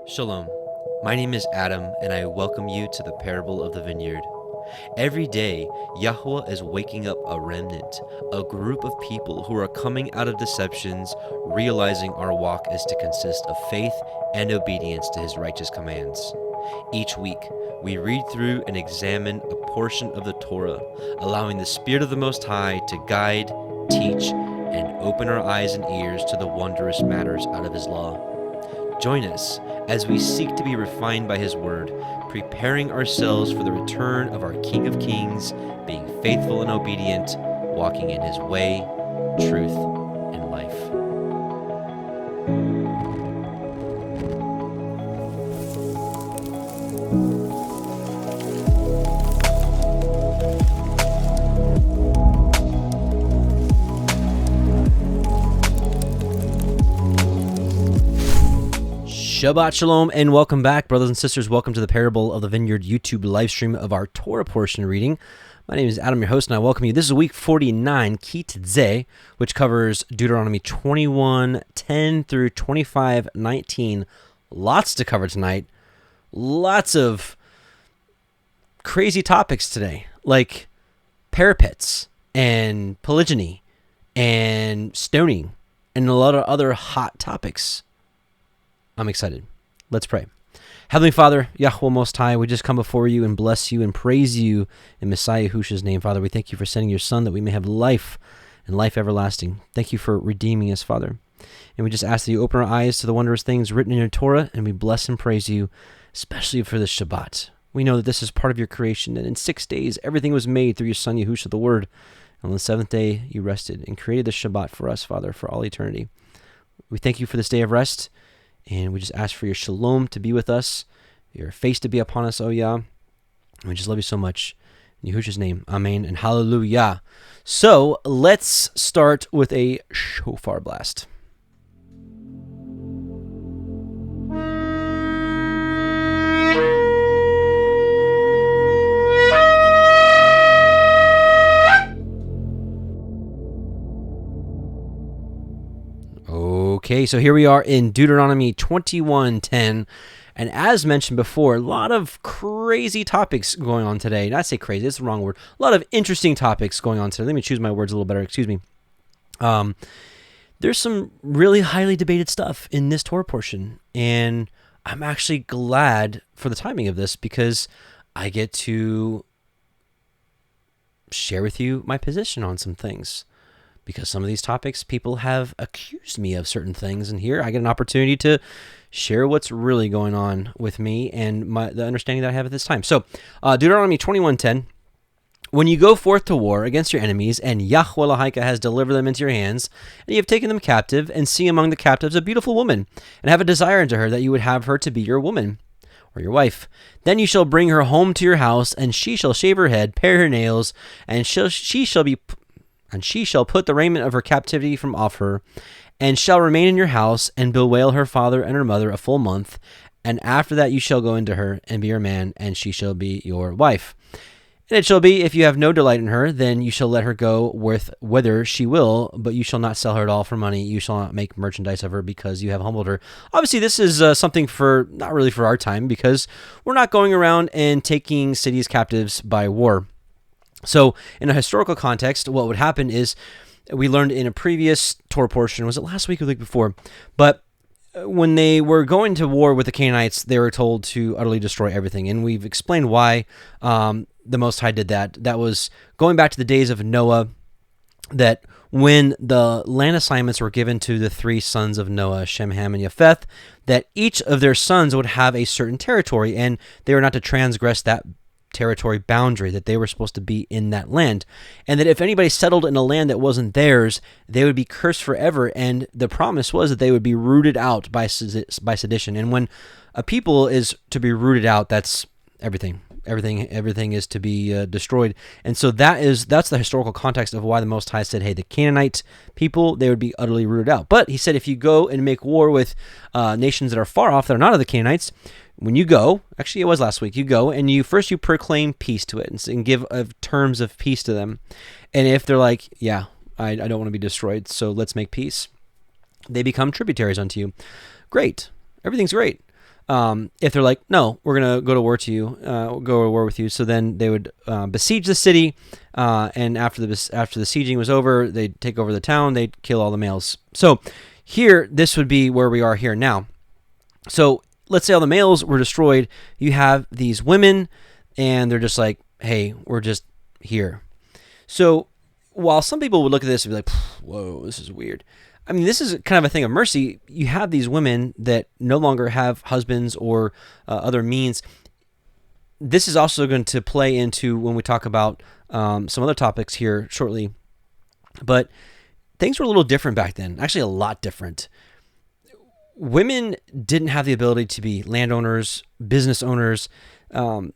Shalom. My name is Adam, and I welcome you to the Parable of the Vineyard. Every day, Yahuwah is waking up a remnant, a group of people who are coming out of deceptions, realizing our walk is to consist of faith and obedience to His righteous commands. Each week, we read through and examine a portion of the Torah, allowing the Spirit of the Most High to guide, teach, and open our eyes and ears to the wondrous matters out of His law. Join us as we seek to be refined by His Word, preparing ourselves for the return of our King of Kings, being faithful and obedient, walking in His way, truth, and life. Shabbat Shalom and welcome back, brothers and sisters. Welcome to the Parable of the Vineyard YouTube live stream of our Torah portion reading. My name is Adam, your host, and I welcome you. This is week 49, Tetze, which covers Deuteronomy 21:10 through 25:19. Lots to cover tonight. Lots of crazy topics today, like parapets and polygyny and stoning and a lot of other hot topics. I'm excited. Let's pray. Heavenly Father, Yahuwah Most High, we just come before you and bless you and praise you in Messiah Yahushua's name. Father, we thank you for sending your Son that we may have life and life everlasting. Thank you for redeeming us, Father. And we just ask that you open our eyes to the wondrous things written in your Torah, and we bless and praise you, especially for this Shabbat. We know that this is part of your creation, and in 6 days everything was made through your Son Yahushua, the Word. And on the seventh day you rested and created the Shabbat for us, Father, for all eternity. We thank you for this day of rest. And we just ask for your shalom to be with us, your face to be upon us, O Yah. And we just love you so much. In Yahushua's name, amen and hallelujah. So let's start with a shofar blast. Okay, so here we are in Deuteronomy 21:10, and as mentioned before, a lot of crazy topics going on today. Not say crazy, that's the wrong word. A lot of interesting topics going on today. Let me choose my words a little better, excuse me. There's some really highly debated stuff in this Torah portion, and I'm actually glad for the timing of this because I get to share with you my position on some things. Because some of these topics, people have accused me of certain things, and here I get an opportunity to share what's really going on with me and the understanding that I have at this time. So, Deuteronomy 21:10, when you go forth to war against your enemies, and Yahuwah Lahaika has delivered them into your hands, and you have taken them captive, and see among the captives a beautiful woman, and have a desire unto her that you would have her to be your woman, or your wife. Then you shall bring her home to your house, and she shall shave her head, pare her nails, and she shall put the raiment of her captivity from off her, and shall remain in your house, and bewail her father and her mother a full month. And after that you shall go into her, and be her man, and she shall be your wife. And it shall be, if you have no delight in her, then you shall let her go whither she will, but you shall not sell her at all for money. You shall not make merchandise of her, because you have humbled her. Obviously, this is something for, not really for our time, because we're not going around and taking cities captives by war. So in a historical context, what would happen is we learned in a previous Torah portion, was it last week or the week before? But when they were going to war with the Canaanites, they were told to utterly destroy everything. And we've explained why the Most High did that. That was going back to the days of Noah, that when the land assignments were given to the three sons of Noah, Shem, Ham, and Japheth, that each of their sons would have a certain territory, and they were not to transgress that territory boundary, that they were supposed to be in that land, and that if anybody settled in a land that wasn't theirs, they would be cursed forever. And the promise was that they would be rooted out by sedition. And when a people is to be rooted out, that's everything is to be destroyed. And so that's the historical context of why the Most High said, hey, the Canaanite people, they would be utterly rooted out. But he said, if you go and make war with nations that are far off, that are not of the Canaanites, when you go, actually it was last week, you go and you proclaim peace to it and give terms of peace to them. And if they're like, yeah, I don't want to be destroyed, so let's make peace, they become tributaries unto you. Great. Everything's great. If they're like, no, we're going to go to war to you, go to war with you. So then they would besiege the city, and after the sieging was over, they'd take over the town, they'd kill all the males. So here, this would be where we are here now. So let's say all the males were destroyed. You have these women, and they're just like, hey, we're just here. So while some people would look at this and be like, whoa, this is weird. I mean, this is kind of a thing of mercy. You have these women that no longer have husbands or other means. This is also going to play into when we talk about some other topics here shortly. But things were a little different back then, actually a lot different. Women didn't have the ability to be landowners, business owners.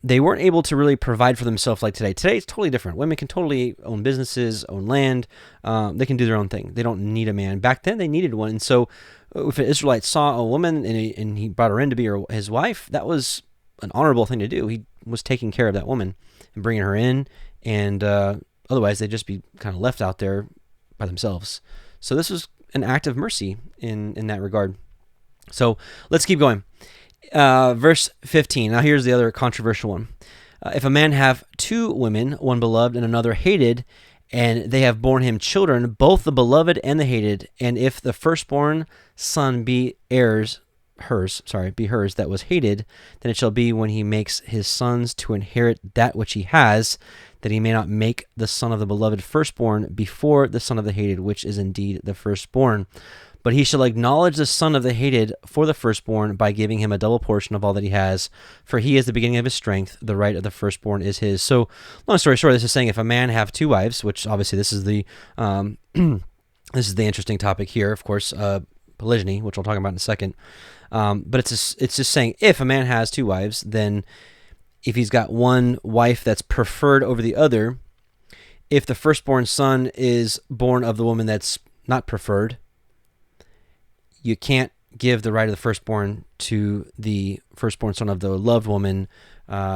They weren't able to really provide for themselves like today. Today it's totally different. Women can totally own businesses, own land. They can do their own thing. They don't need a man. Back then they needed one. And so if an Israelite saw a woman and he brought her in to be his wife, that was an honorable thing to do. He was taking care of that woman and bringing her in. And otherwise they'd just be kind of left out there by themselves. So this was an act of mercy in that regard. So let's keep going. Verse 15. Now here's the other controversial one. If a man have two women, one beloved and another hated, and they have borne him children, both the beloved and the hated, and if the firstborn son be hers that was hated, then it shall be when he makes his sons to inherit that which he has, that he may not make the son of the beloved firstborn before the son of the hated, which is indeed the firstborn. But he shall acknowledge the son of the hated for the firstborn by giving him a double portion of all that he has, for he is the beginning of his strength. The right of the firstborn is his. So, long story short, this is saying if a man have two wives, which obviously this is the this is the interesting topic here, of course, polygyny, which we'll talk about in a second. But it's just saying if a man has two wives, then if he's got one wife that's preferred over the other, if the firstborn son is born of the woman that's not preferred, you can't give the right of the firstborn to the firstborn son of the loved woman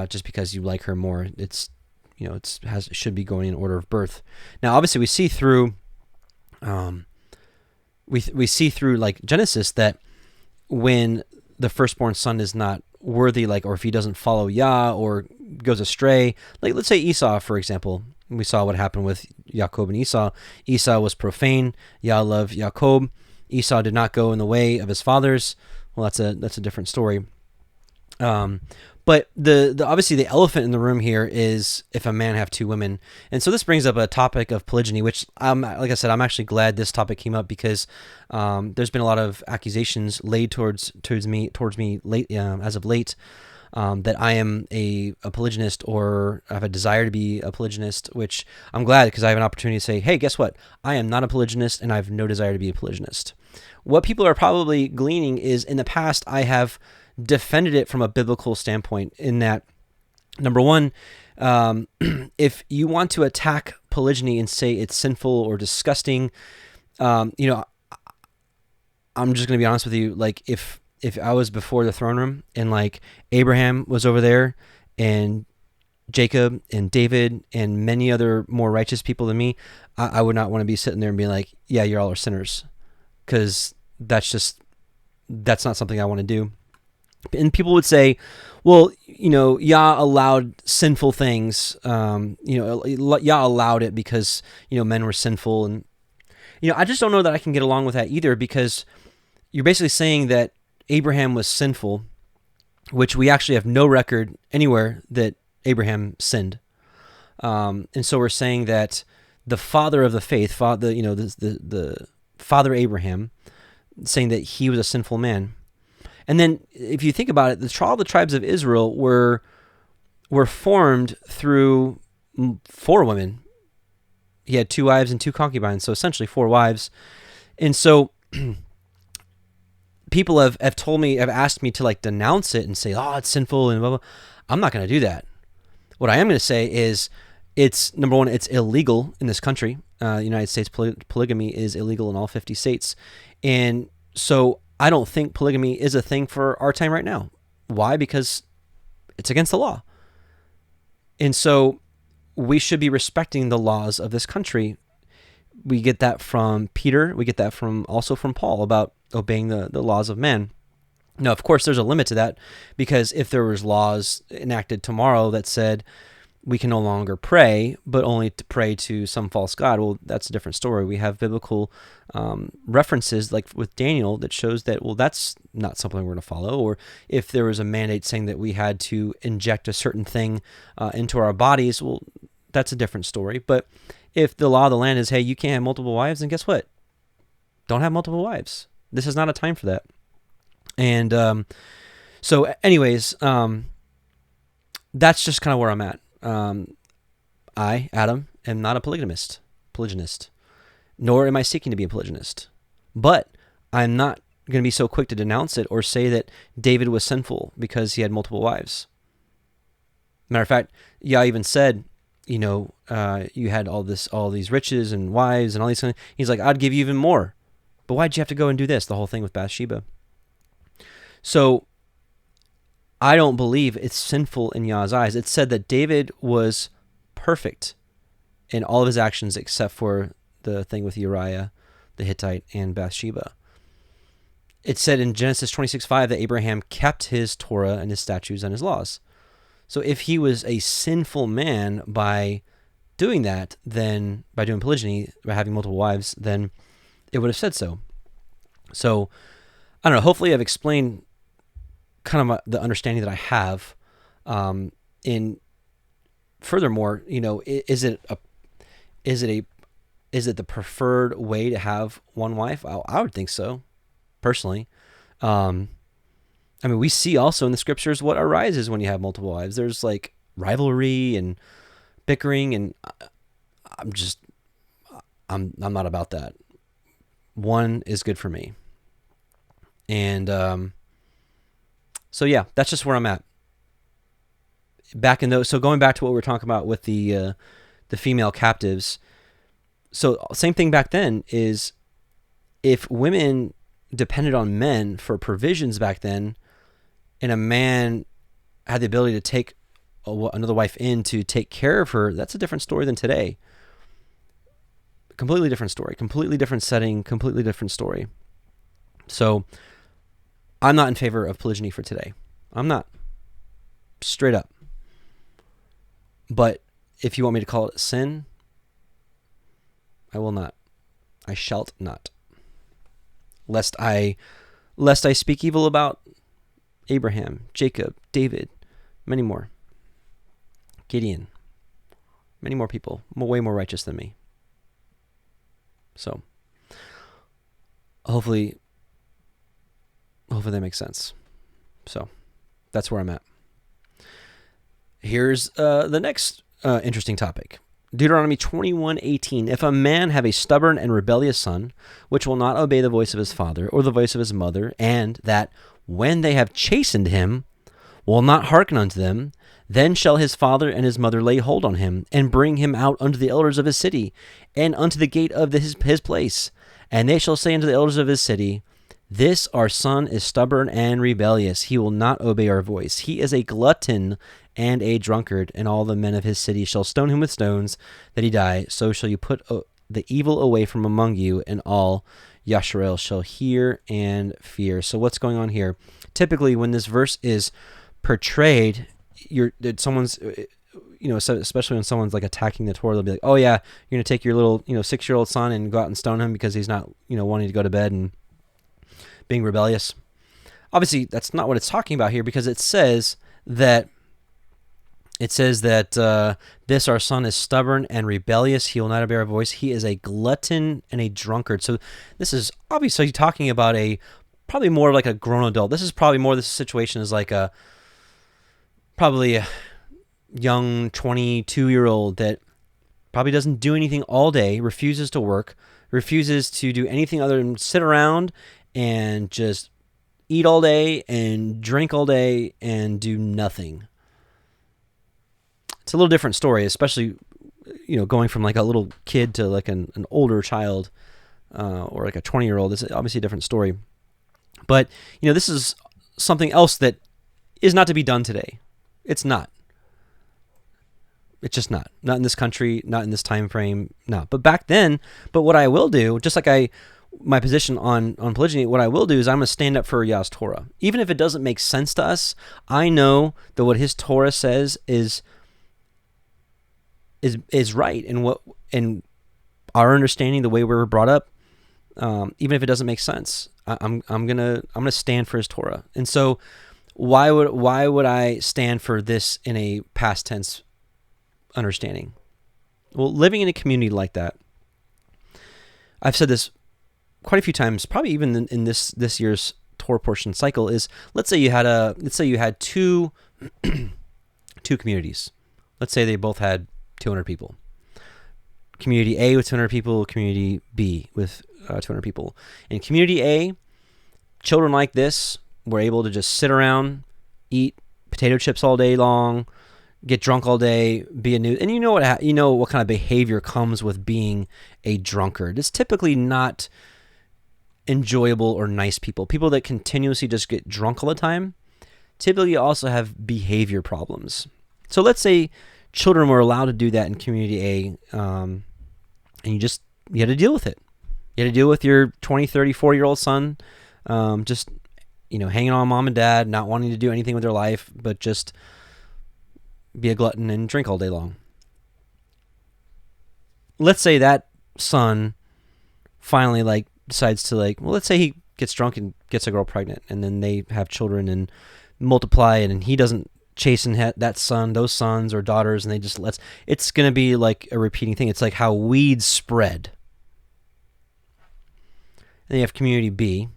just because you like her more. It should be going in order of birth. Now, obviously, we see through we see through like Genesis that when the firstborn son is not worthy, or if he doesn't follow Yah or goes astray, like let's say Esau, for example. We saw what happened with Jacob and Esau. Esau was profane. Yah loved Jacob. Esau did not go in the way of his fathers. Well, that's a different story. But the obviously the elephant in the room here is if a man have two women. And so this brings up a topic of polygyny, which like I said, I'm actually glad this topic came up because there's been a lot of accusations laid towards me late as of late. That I am a polygynist or I have a desire to be a polygynist, which I'm glad because I have an opportunity to say, hey, guess what? I am not a polygynist and I have no desire to be a polygynist. What people are probably gleaning is in the past, I have defended it from a biblical standpoint in that, number one, if you want to attack polygyny and say it's sinful or disgusting, I'm just going to be honest with you. Like if I was before the throne room and like Abraham was over there and Jacob and David and many other more righteous people than me, I would not want to be sitting there and be like, yeah, you're all are sinners. Because that's not something I want to do. And people would say, well, Yah allowed sinful things. Yah allowed it because, men were sinful. And, I just don't know that I can get along with that either because you're basically saying that Abraham was sinful, which we actually have no record anywhere that Abraham sinned. And so we're saying that the father of the faith, the father Abraham, saying that he was a sinful man. And then if you think about it, all the tribes of Israel were formed through 4 women. He had 2 wives and 2 concubines, so essentially 4 wives. And so people have asked me to denounce it and say, oh, it's sinful and blah, blah. I'm not going to do that. What I am going to say is it's, number one, it's illegal in this country. United States polygamy is illegal in all 50 states. And so I don't think polygamy is a thing for our time right now. Why? Because it's against the law. And so we should be respecting the laws of this country. We get that from Peter. We get that also from Paul about obeying the laws of men. Now, of course, there's a limit to that, because if there was laws enacted tomorrow that said we can no longer pray, but only to pray to some false god, well, that's a different story. We have biblical references, like with Daniel, that shows that, well, that's not something we're going to follow. Or if there was a mandate saying that we had to inject a certain thing into our bodies, well, that's a different story. But if the law of the land is, hey, you can't have multiple wives, then guess what? Don't have multiple wives. This is not a time for that. And so anyways, that's just kind of where I'm at. I, Adam, am not a polygynist, nor am I seeking to be a polygynist. But I'm not going to be so quick to denounce it or say that David was sinful because he had multiple wives. Matter of fact, Yah even said, you had all these riches and wives and all these things. He's like, I'd give you even more. But why'd you have to go and do this? The whole thing with Bathsheba. So I don't believe it's sinful in Yah's eyes. It said that David was perfect in all of his actions except for the thing with Uriah, the Hittite, and Bathsheba. It said in Genesis 26:5 that Abraham kept his Torah and his statutes and his laws. So if he was a sinful man by doing that, then by doing polygyny, by having multiple wives, then it would have said so. So I don't know. Hopefully I've explained kind of the understanding that I have. In furthermore, is it the preferred way to have one wife? I would think so, personally. We see also in the scriptures what arises when you have multiple wives. There's like rivalry and bickering, and I'm not about that. One is good for me. And so yeah, that's just where I'm at. So going back to what we were talking about with the female captives. So same thing back then is, if women depended on men for provisions back then, and a man had the ability to take another wife in to take care of her, that's a different story than today. Completely different story, completely different setting, completely different story. So I'm not in favor of polygyny for today. I'm not. Straight up. But if you want me to call it sin, I will not. I shalt not. Lest I speak evil about Abraham, Jacob, David, many more. Gideon. Many more people, way more righteous than me. So, hopefully that makes sense. So, that's where I'm at. Here's the next interesting topic. Deuteronomy 21:18. If a man have a stubborn and rebellious son, which will not obey the voice of his father or the voice of his mother, and that when they have chastened him, will not hearken unto them, then shall his father and his mother lay hold on him, and bring him out unto the elders of his city, and unto the gate of his place. And they shall say unto the elders of his city, This our son is stubborn and rebellious. He will not obey our voice. He is a glutton and a drunkard, and all the men of his city shall stone him with stones, that he die. So shall you put the evil away from among you, and all Yasharel shall hear and fear. So what's going on here? Typically, when this verse is portrayed, someone's, especially when someone's like attacking the Torah, they'll be like, "Oh yeah, you're gonna take your little, 6-year-old son and go out and stone him because he's not, wanting to go to bed and being rebellious." Obviously, that's not what it's talking about here, because it says that this our son is stubborn and rebellious. He will not obey our voice. He is a glutton and a drunkard. So this is obviously talking about probably more like a grown adult. This is probably more, this situation is like probably a young 22-year-old that probably doesn't do anything all day, refuses to work, refuses to do anything other than sit around and just eat all day and drink all day and do nothing. It's a little different story, especially, going from like a little kid to like an older child, or like a 20-year-old. It's obviously a different story. But, this is something else that is not to be done today. It's not. It's just not. Not in this country, not in this time frame, not. But back then, what I will do, just like I my position on polygyny, what I will do is I'm going to stand up for Yah's Torah. Even if it doesn't make sense to us, I know that what his Torah says is right, and our understanding, the way we were brought up, even if it doesn't make sense, I'm gonna stand for his Torah. And so why would I stand for this in a past tense understanding? Well, living in a community like that, I've said this quite a few times, probably even in this year's Torah portion cycle, is let's say you had two communities. Let's say they both had 200 people. Community A with 200 people, community B with 200 people. In community A, children like this were able to just sit around, eat potato chips all day long, get drunk all day, be a new, and you know what kind of behavior comes with being a drunkard. It's typically not enjoyable or nice people. People that continuously just get drunk all the time typically also have behavior problems. So let's say children were allowed to do that in community A, and you had to deal with it. You had to deal with your 20, 30, 40-year-old son, just hanging on mom and dad, not wanting to do anything with their life, but just be a glutton and drink all day long. Let's say that son finally decides to let's say he gets drunk and gets a girl pregnant, and then they have children and multiply, and he doesn't chasten those sons or daughters, and they just it's going to be like a repeating thing. It's like how weeds spread. And you have community B,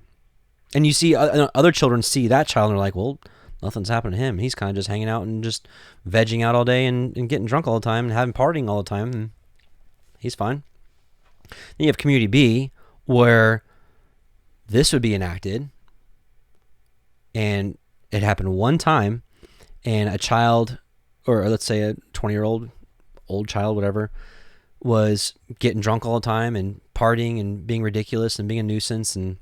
and you see other children see that child, and they're like, well, nothing's happened to him. He's kind of just hanging out and just vegging out all day and getting drunk all the time and having partying all the time, and he's fine. Then you have community B, where this would be enacted, and it happened one time, and a child, or let's say a 20-year-old, old child, whatever, was getting drunk all the time and partying and being ridiculous and being a nuisance, and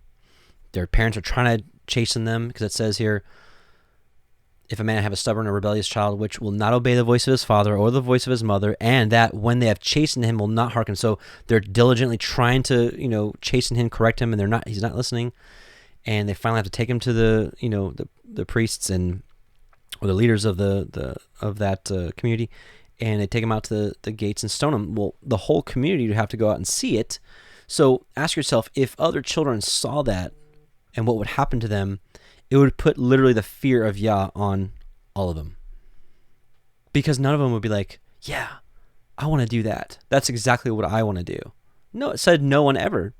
their parents are trying to chasten them, because it says here, if a man have a stubborn or rebellious child which will not obey the voice of his father or the voice of his mother, and that when they have chastened him will not hearken. So they're diligently trying to chasten him, correct him, and he's not listening, and they finally have to take him to the priests or the leaders of that community, and they take him out to the gates and stone him. Well, the whole community would have to go out and see it. So ask yourself, if other children saw that and what would happen to them, it would put literally the fear of Yah on all of them. Because none of them would be like, yeah, I want to do that. That's exactly what I want to do. No, it said no one ever.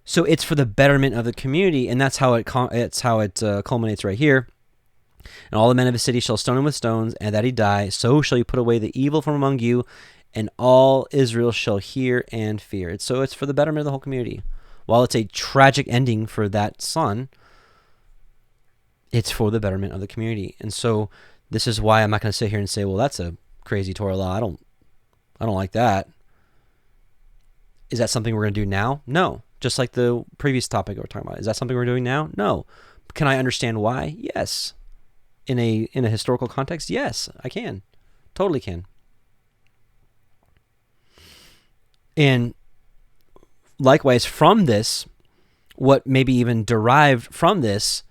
So it's for the betterment of the community, and that's how it culminates right here. And all the men of the city shall stone him with stones, and that he die. So shall you put away the evil from among you, and all Israel shall hear and fear. So it's for the betterment of the whole community. While it's a tragic ending for that son, it's for the betterment of the community. And so this is why I'm not going to sit here and say, well, that's a crazy Torah law. I don't like that. Is that something we're going to do now? No. Just like the previous topic we were talking about. Is that something we're doing now? No. Can I understand why? Yes. In a historical context? Yes, I can. Totally can. And likewise, from this, what maybe even derived from this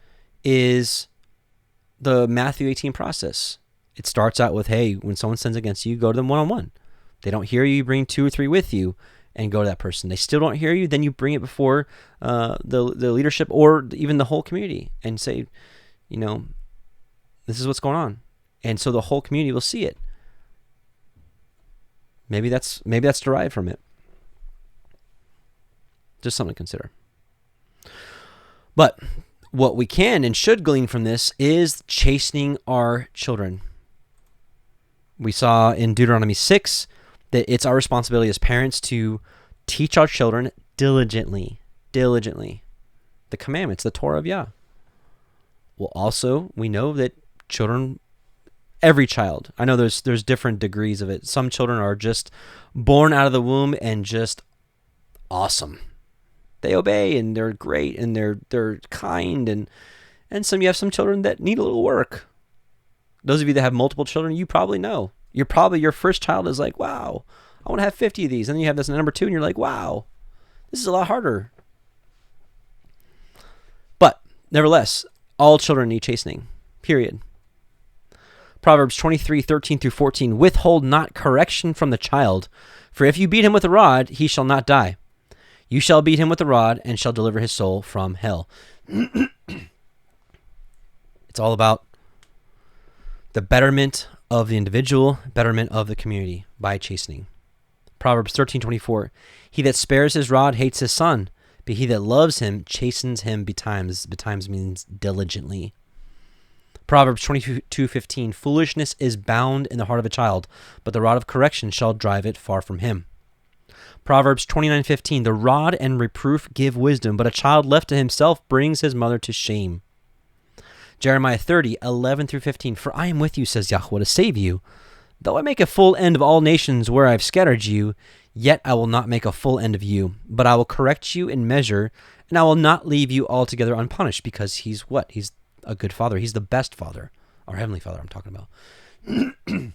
is the Matthew 18 process. It starts out with, hey, when someone sins against you, go to them one-on-one. They don't hear you, bring 2 or 3 with you and go to that person. They still don't hear you, then you bring it before the leadership or even the whole community and say, this is what's going on. And so the whole community will see it. Maybe that's derived from it. Just something to consider. But what we can and should glean from this is chastening our children. We saw in Deuteronomy 6 that it's our responsibility as parents to teach our children diligently, the commandments, the Torah of Yah. Well, also, we know that children, every child, I know there's different degrees of it. Some children are just born out of the womb and just awesome. They obey and they're great and they're kind, and you have some children that need a little work. Those of you that have multiple children, you probably know. Your first child is like, wow, I want to have 50 of these. And then you have this number 2 and you're like, wow, this is a lot harder. Nevertheless, all children need chastening, period. Proverbs 23:13-14, withhold not correction from the child, for if you beat him with a rod, he shall not die. You shall beat him with a rod and shall deliver his soul from hell. It's all about the betterment of the individual, betterment of the community by chastening. Proverbs 13:24, he that spares his rod hates his son, but he that loves him chastens him betimes. Betimes means diligently. Proverbs 22:15, foolishness is bound in the heart of a child, but the rod of correction shall drive it far from him. Proverbs 29:15, the rod and reproof give wisdom, but a child left to himself brings his mother to shame. Jeremiah 30:11-15, for I am with you, says Yahuwah, to save you. Though I make a full end of all nations where I have scattered you, yet I will not make a full end of you, but I will correct you in measure, and I will not leave you altogether unpunished, because he's what? He's a good father. He's the best father. Our heavenly Father I'm talking about.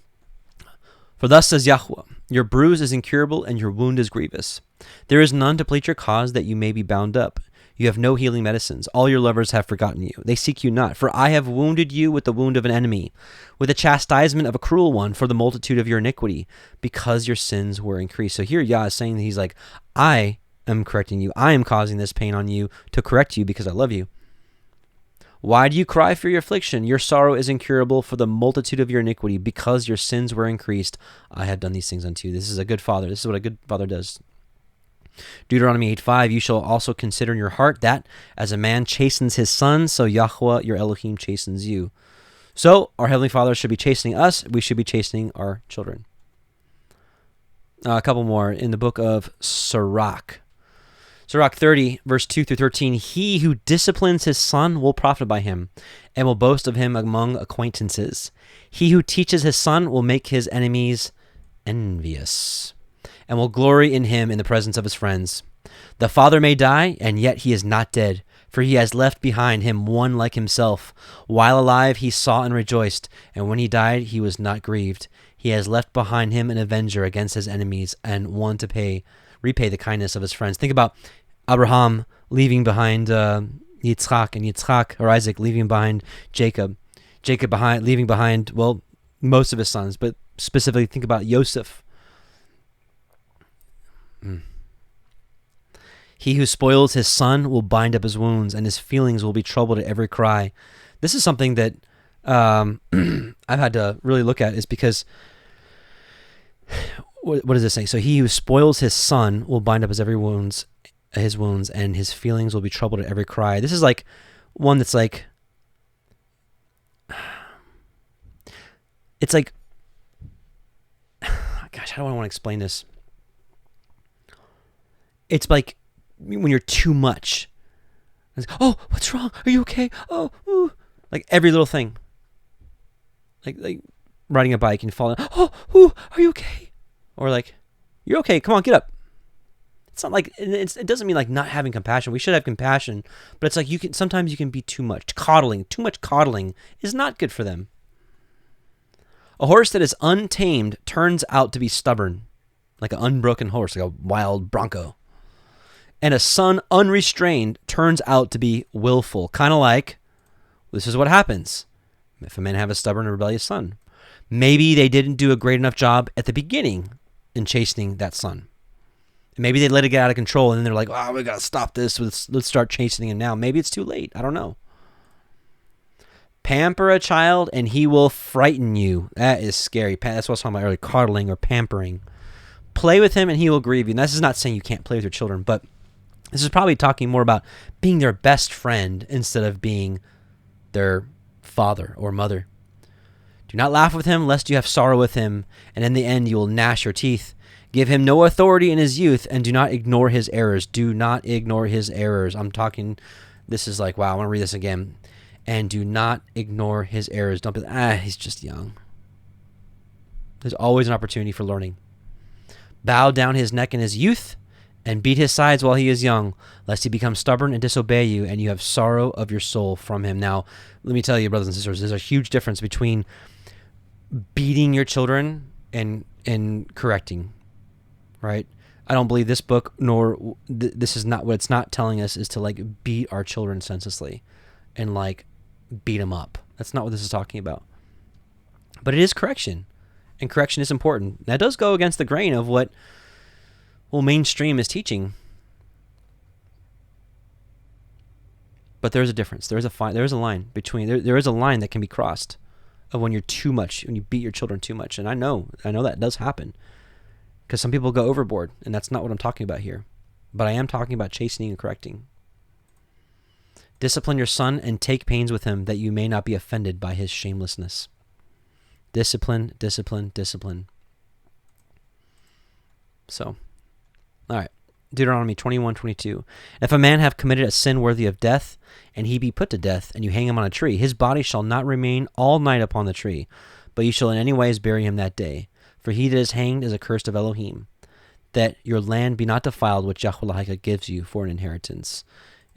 For thus says Yahuwah, your bruise is incurable and your wound is grievous. There is none to plead your cause that you may be bound up. You have no healing medicines. All your lovers have forgotten you. They seek you not. For I have wounded you with the wound of an enemy, with the chastisement of a cruel one for the multitude of your iniquity, because your sins were increased. So here Yah is saying that he's like, I am correcting you. I am causing this pain on you to correct you because I love you. Why do you cry for your affliction? Your sorrow is incurable for the multitude of your iniquity, because your sins were increased. I have done these things unto you. This is a good father. This is what a good father does. Deuteronomy 8:5, you shall also consider in your heart that as a man chastens his son, so Yahuwah your Elohim chastens you. So our Heavenly Father should be chastening us. We should be chastening our children. A couple more in the book of Sirach. Sirach 30, verse 2-13, he who disciplines his son will profit by him, and will boast of him among acquaintances. He who teaches his son will make his enemies envious, and will glory in him in the presence of his friends. The father may die, and yet he is not dead, for he has left behind him one like himself. While alive he saw and rejoiced, and when he died he was not grieved. He has left behind him an avenger against his enemies, and one to repay the kindness of his friends. Think about Abraham leaving behind Yitzchak, and Yitzchak or Isaac leaving behind Jacob. Jacob leaving behind, well, most of his sons, but specifically think about Joseph. He who spoils his son will bind up his wounds, and his feelings will be troubled at every cry. This is something that I've had to really look at, is because what does this say? So he who spoils his son will bind up his wounds, and his feelings will be troubled at every cry. This is like one that's like, it's like, gosh, how do I want to explain this? It's like when you're too much. It's, oh, what's wrong? Are you okay? Oh, ooh. Like every little thing. Like riding a bike and falling. Oh, ooh, are you okay? Or like, you're okay. Come on, get up. It's not like it doesn't mean like not having compassion. We should have compassion, but it's like sometimes you can be too much. Too much coddling is not good for them. A horse that is untamed turns out to be stubborn, like an unbroken horse, like a wild bronco. And a son unrestrained turns out to be willful. Kind of like, this is what happens if a man have a stubborn and rebellious son. Maybe they didn't do a great enough job at the beginning in chastening that son. Maybe they let it get out of control, and then they're like, oh, we got to stop this. Let's start chastening him now. Maybe it's too late. I don't know. Pamper a child, and he will frighten you. That is scary. That's what I was talking about earlier, coddling or pampering. Play with him, and he will grieve you. And this is not saying you can't play with your children, but this is probably talking more about being their best friend instead of being their father or mother. Do not laugh with him, lest you have sorrow with him, and in the end you will gnash your teeth. Give him no authority in his youth, and do not ignore his errors. Do not ignore his errors. This is like, wow, I want to read this again. And do not ignore his errors. Don't be he's just young. There's always an opportunity for learning. Bow down his neck in his youth, and beat his sides while he is young, lest he become stubborn and disobey you, and you have sorrow of your soul from him. Now, let me tell you, brothers and sisters, there's a huge difference between beating your children and correcting. Right? I don't believe this book, nor this is not what it's not telling us, is to like beat our children senselessly. and like beat them up. That's not what this is talking about. But it is correction, and correction is important. That does go against the grain of what mainstream is teaching. But there is a difference. There is a line between there is a line that can be crossed of when you're too much, when you beat your children too much. And I know that does happen, because some people go overboard, and that's not what I'm talking about here. But I am talking about chastening and correcting. Discipline your son and take pains with him, that you may not be offended by his shamelessness. Discipline, discipline, discipline. So, all right. Deuteronomy 21:22. If a man have committed a sin worthy of death, and he be put to death, and you hang him on a tree, his body shall not remain all night upon the tree, but you shall in any wise bury him that day. For he that is hanged is accursed of Elohim, that your land be not defiled, which Yahuwah gives you for an inheritance.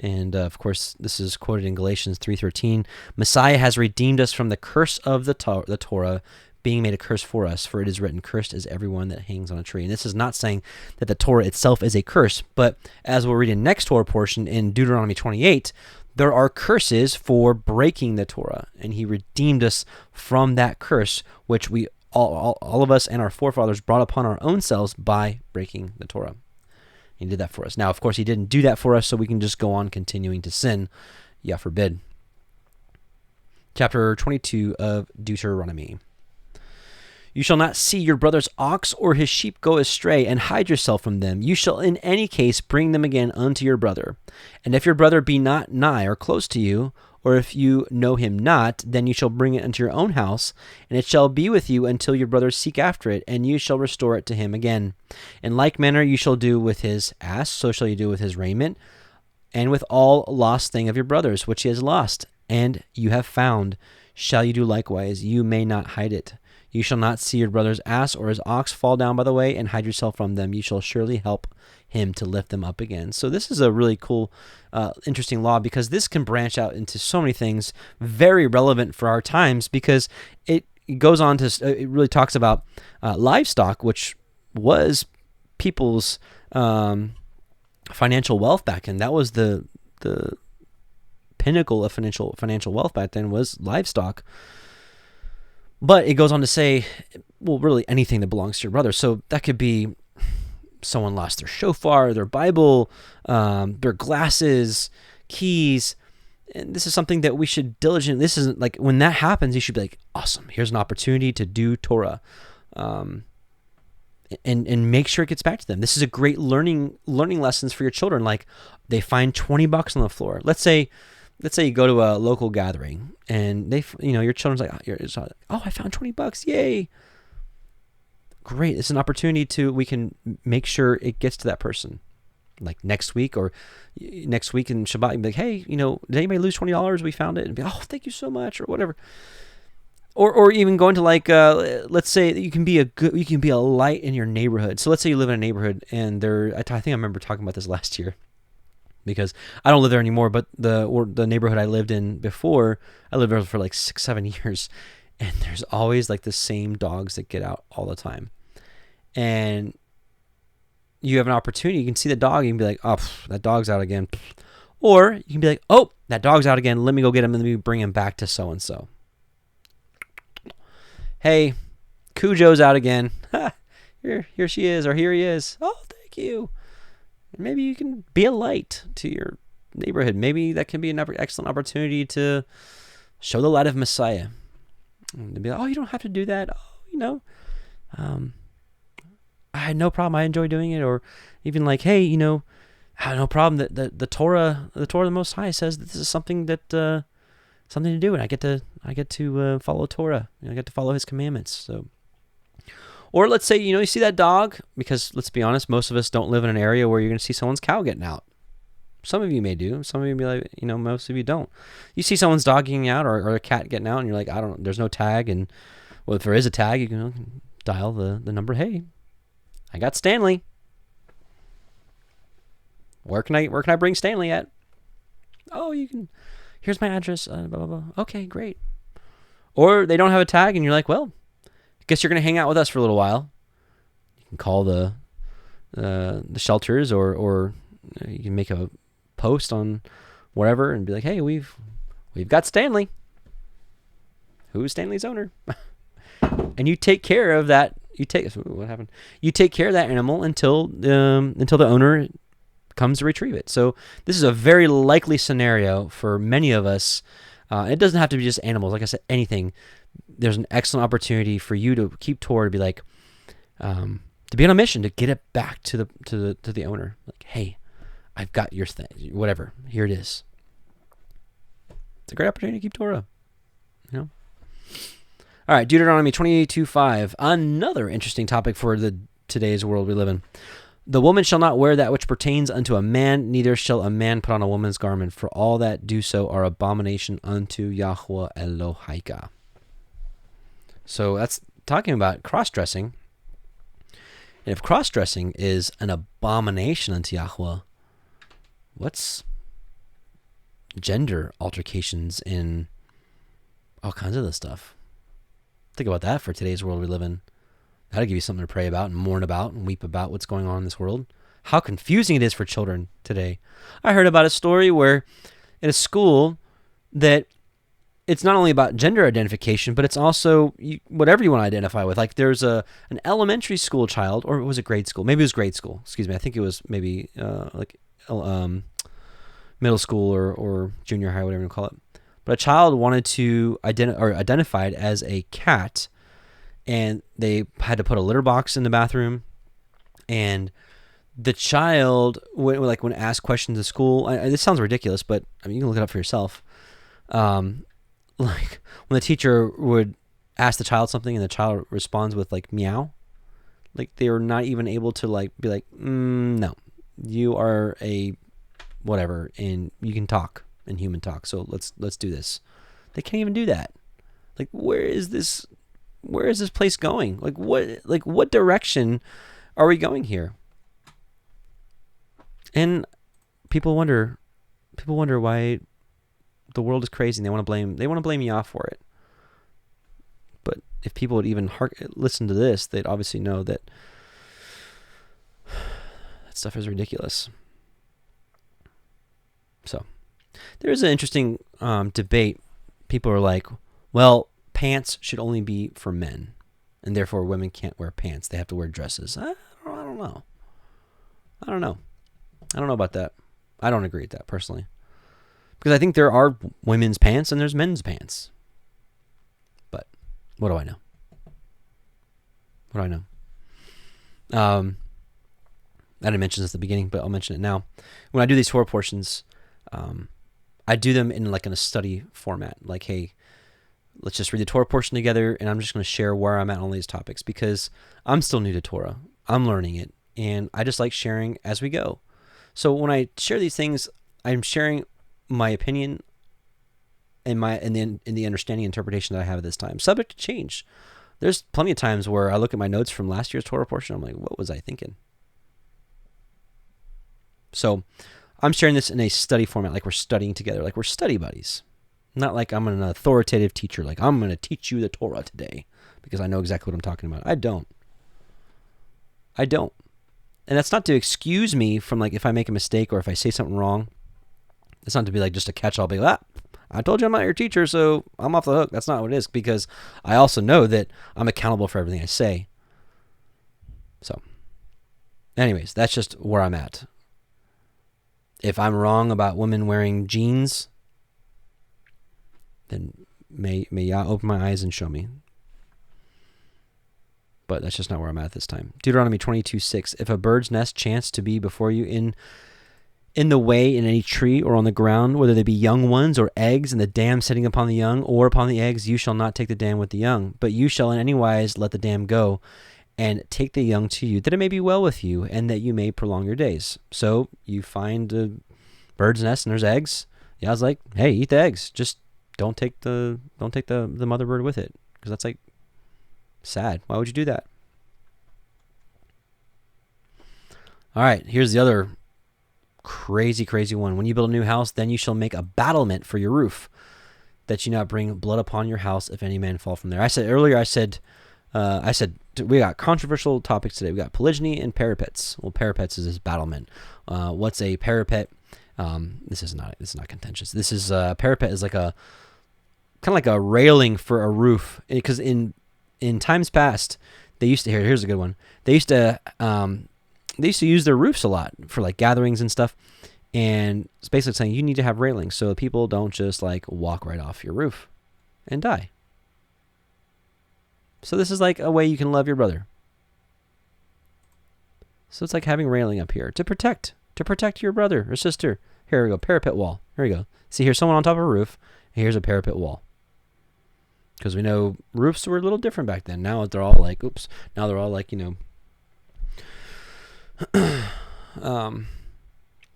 And of course, this is quoted in Galatians 3:13. Messiah has redeemed us from the curse of the Torah, being made a curse for us, for it is written, cursed is everyone that hangs on a tree. And this is not saying that the Torah itself is a curse, but as we'll read in next Torah portion in Deuteronomy 28, there are curses for breaking the Torah, and he redeemed us from that curse, which we all of us and our forefathers brought upon our own selves by breaking the Torah. He did that for us. Now, of course, he didn't do that for us so we can just go on continuing to sin. Yah forbid. Chapter 22 of Deuteronomy. You shall not see your brother's ox or his sheep go astray, and hide yourself from them. You shall in any case bring them again unto your brother. And if your brother be not nigh or close to you, or if you know him not, then you shall bring it unto your own house, and it shall be with you until your brother seek after it, and you shall restore it to him again. In like manner you shall do with his ass, so shall you do with his raiment, and with all lost thing of your brother's, which he has lost, and you have found, shall you do likewise. You may not hide it. You shall not see your brother's ass or his ox fall down by the way, and hide yourself from them. You shall surely help him to lift them up again. So this is a really cool, interesting law, because this can branch out into so many things, very relevant for our times, because it goes on to, it really talks about livestock, which was people's financial wealth back then. That was the pinnacle of financial wealth back then, was livestock. But it goes on to say, well, really anything that belongs to your brother. So that could be someone lost their shofar, their Bible, their glasses, keys. And this is something that we should diligently, this isn't like, when that happens, you should be like, awesome, here's an opportunity to do Torah. And make sure it gets back to them. This is a great learning lessons for your children. Like, they find $20 on the floor. Let's say you go to a local gathering, and your children's like, oh, I found $20, yay! Great, it's an opportunity we can make sure it gets to that person. Like next week in Shabbat, you'd be like, hey, did anybody lose $20? We found it, and be, oh, thank you so much, or whatever. Or even going to like, let's say that you can be a light in your neighborhood. So let's say you live in a neighborhood, and I think I remember talking about this last year, because I don't live there anymore, but the neighborhood I lived in before, I lived there for like 6-7 years, and there's always like the same dogs that get out all the time. And you have an opportunity, you can see the dog, and you can be like, oh, that dog's out again. Or you can be like, oh, that dog's out again, let me go get him, and let me bring him back to so-and-so. Hey, Cujo's out again. Here she is, or here he is. Oh, thank you. Maybe you can be a light to your neighborhood. Maybe that can be an excellent opportunity to show the light of Messiah. And be like, oh, you don't have to do that. Oh, I had no problem. I enjoy doing it. Or even like, hey, I had no problem that the Torah of the Most High says that this is something that something to do, and I get to follow Torah. I get to follow His commandments. So. Or let's say, you see that dog, because let's be honest, most of us don't live in an area where you're going to see someone's cow getting out. Some of you may do. Some of you may be like, most of you don't. You see someone's dog getting out, or a cat getting out, and you're like, I don't know, there's no tag. And well, if there is a tag, you can dial the number. Hey, I got Stanley. Where can I bring Stanley at? Oh, you can, here's my address, blah, blah, blah. Okay, great. Or they don't have a tag, and you're like, well, guess you're going to hang out with us for a little while. You can call the shelters, or you can make a post on wherever and be like, hey, we're we've got Stanley. Who's Stanley's owner? And you take care of that. What happened? You take care of that animal until the owner comes to retrieve it. So this is a very likely scenario for many of us. It doesn't have to be just animals. Like I said, anything. There's an excellent opportunity for you to keep Torah, to be like, to be on a mission to get it back to the owner. Like, hey, I've got your thing, whatever. Here it is. It's a great opportunity to keep Torah. You know. All right, Deuteronomy 22:5. Another interesting topic for today's world we live in. The woman shall not wear that which pertains unto a man, neither shall a man put on a woman's garment, for all that do so are abomination unto Yahuwah Elohika. So that's talking about cross-dressing. And if cross-dressing is an abomination unto Yahuwah, what's gender altercations in all kinds of this stuff? Think about that for today's world we live in. That'll give you something to pray about and mourn about and weep about what's going on in this world. How confusing it is for children today. I heard about a story where in a school that it's not only about gender identification, but it's also whatever you want to identify with. Like there's an elementary school child, or was it grade school? Maybe it was grade school. Excuse me. I think it was maybe middle school or junior high, whatever you call it. But a child wanted to identified as a cat, and they had to put a litter box in the bathroom. And the child, when asked questions at school, this sounds ridiculous, but I mean you can look it up for yourself. Like when the teacher would ask the child something, and the child responds with like meow, like they were not even able to like be like, no, you are a whatever, and you can talk. And human talk. So let's do this. They can't even do that. Like where is this place going? Like what direction are we going here? And people wonder why the world is crazy and they want to blame Yah for it. But if people would even listen to this, they'd obviously know that that stuff is ridiculous. So there's an interesting debate. People are like, well, pants should only be for men, and therefore women can't wear pants. They have to wear dresses. I don't know. I don't know about that. I don't agree with that personally. Because I think there are women's pants and there's men's pants. But what do I know? I didn't mention this at the beginning, but I'll mention it now. When I do these Torah portions, I do them in a study format. Like, hey, let's just read the Torah portion together, and I'm just going to share where I'm at on all these topics because I'm still new to Torah. I'm learning it, and I just like sharing as we go. So when I share these things, I'm sharing my opinion and the understanding and interpretation that I have at this time, subject to change. There's plenty of times where I look at my notes from last year's Torah portion. I'm like, what was I thinking? So I'm sharing this in a study format, like we're studying together, like we're study buddies. Not like I'm an authoritative teacher, like I'm going to teach you the Torah today because I know exactly what I'm talking about. I don't. And that's not to excuse me from like if I make a mistake or if I say something wrong. It's not to be like just a catch-all, be like, I told you I'm not your teacher, so I'm off the hook. That's not what it is, because I also know that I'm accountable for everything I say. So, anyways, that's just where I'm at. If I'm wrong about women wearing jeans, then may Yah open my eyes and show me. But that's just not where I'm at this time. Deuteronomy 22:6. If a bird's nest chance to be before you in the way in any tree or on the ground, whether they be young ones or eggs, and the dam sitting upon the young or upon the eggs, you shall not take the dam with the young, but you shall in any wise let the dam go, and take the young to you, that it may be well with you, and that you may prolong your days. So you find a bird's nest and there's eggs. Yeah, I was like, hey, eat the eggs. Just don't take the mother bird with it, because that's like sad. Why would you do that? All right, here's the other crazy one. When you build a new house, then you shall make a battlement for your roof, that you not bring blood upon your house if any man fall from there. I said earlier, we got controversial topics today. We got polygyny and parapets. Well, parapets is this battlement. What's a parapet? This is not contentious. This is a parapet is like a kind of like a railing for a roof, because in times past they used to here's a good one. They used to use their roofs a lot for like gatherings and stuff, and it's basically saying you need to have railings so people don't just like walk right off your roof and die. So this is like a way you can love your brother. So it's like having railing up here to protect your brother or sister. Here we go, parapet wall. Here we go. See, here's someone on top of a roof, and here's a parapet wall. Because we know roofs were a little different back then. Now they're all like, now they're all like,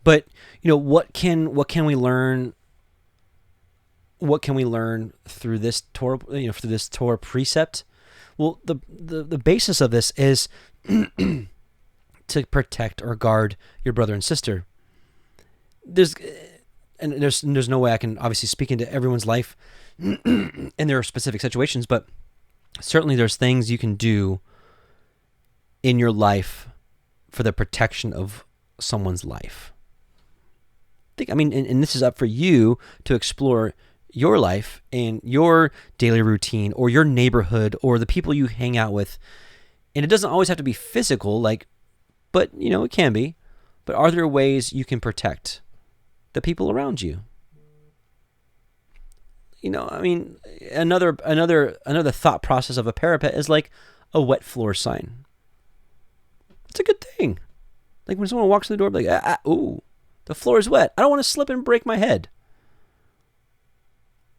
but what can we learn? What can we learn through this Torah? Through this Torah precept. Well, the basis of this is to protect or guard your brother and sister. There's no way I can obviously speak into everyone's life and there are specific situations, but certainly there's things you can do in your life for the protection of someone's life. And this is up for you to explore your life and your daily routine or your neighborhood or the people you hang out with. And it doesn't always have to be physical, but it can be. But are there ways you can protect the people around you? Another thought process of a parapet is like a wet floor sign. It's a good thing. Like when someone walks in the door, like, ooh, the floor is wet. I don't want to slip and break my head.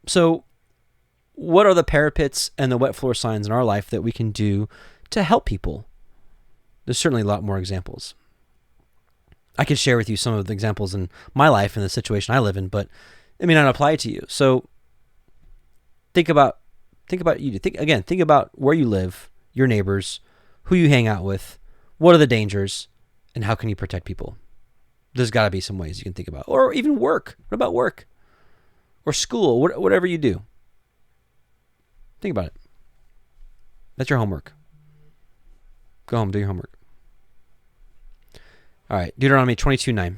So what are the parapets and the wet floor signs in our life that we can do to help people? There's certainly a lot more examples. I could share with you some of the examples in my life and the situation I live in, but it may not apply to you. So think about you. Think about where you live, your neighbors, who you hang out with, what are the dangers, and how can you protect people? There's got to be some ways you can think about. Or even work. What about work? Or school, whatever you do. Think about it. That's your homework. Go home, do your homework. All right, Deuteronomy 22:9.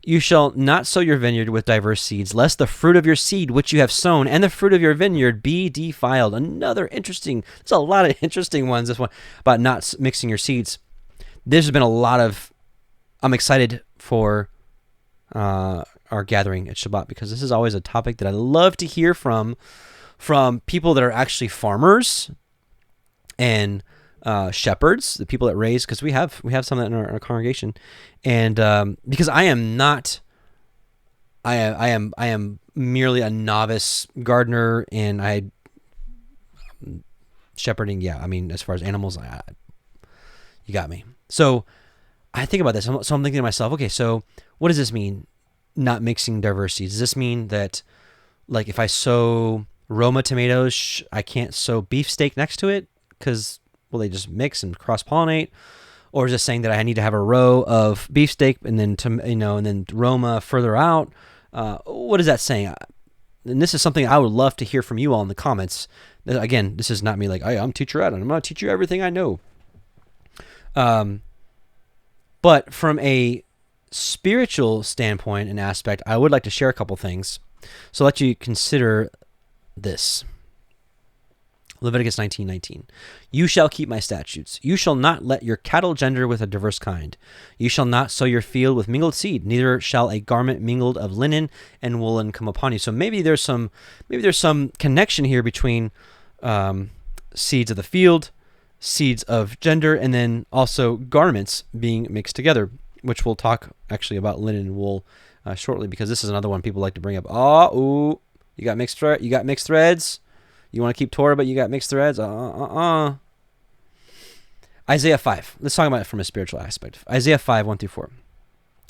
You shall not sow your vineyard with diverse seeds, lest the fruit of your seed which you have sown and the fruit of your vineyard be defiled. There's a lot of interesting ones, this one, about not mixing your seeds. There's been a lot of, I'm excited for our gathering at Shabbat, because this is always a topic that I love to hear from people that are actually farmers and shepherds, the people that raise, because we have some in our congregation, and because I am merely a novice gardener, and shepherding. Yeah, as far as animals, you got me. So I think about this. So I'm thinking to myself, okay, so what does this mean? Not mixing diverse seeds. Does this mean that, like, if I sow Roma tomatoes, I can't sow beefsteak next to it because will they just mix and cross-pollinate? Or is it saying that I need to have a row of beefsteak and then and then Roma further out? What is that saying? And this is something I would love to hear from you all in the comments. Again, this is not me like, I'm teacher Adam. I'm going to teach you everything I know. But from a spiritual standpoint and aspect, I would like to share a couple things. So I'll let you consider this. Leviticus 19:19. You shall keep my statutes. You shall not let your cattle gender with a diverse kind. You shall not sow your field with mingled seed, neither shall a garment mingled of linen and woolen come upon you. So maybe there's some connection here between seeds of the field, seeds of gender, and then also garments being mixed together, which we'll talk actually about linen and wool shortly, because this is another one people like to bring up. You got mixed threads. You want to keep Torah, but you got mixed threads? Isaiah 5. Let's talk about it from a spiritual aspect. Isaiah 5, 1-4.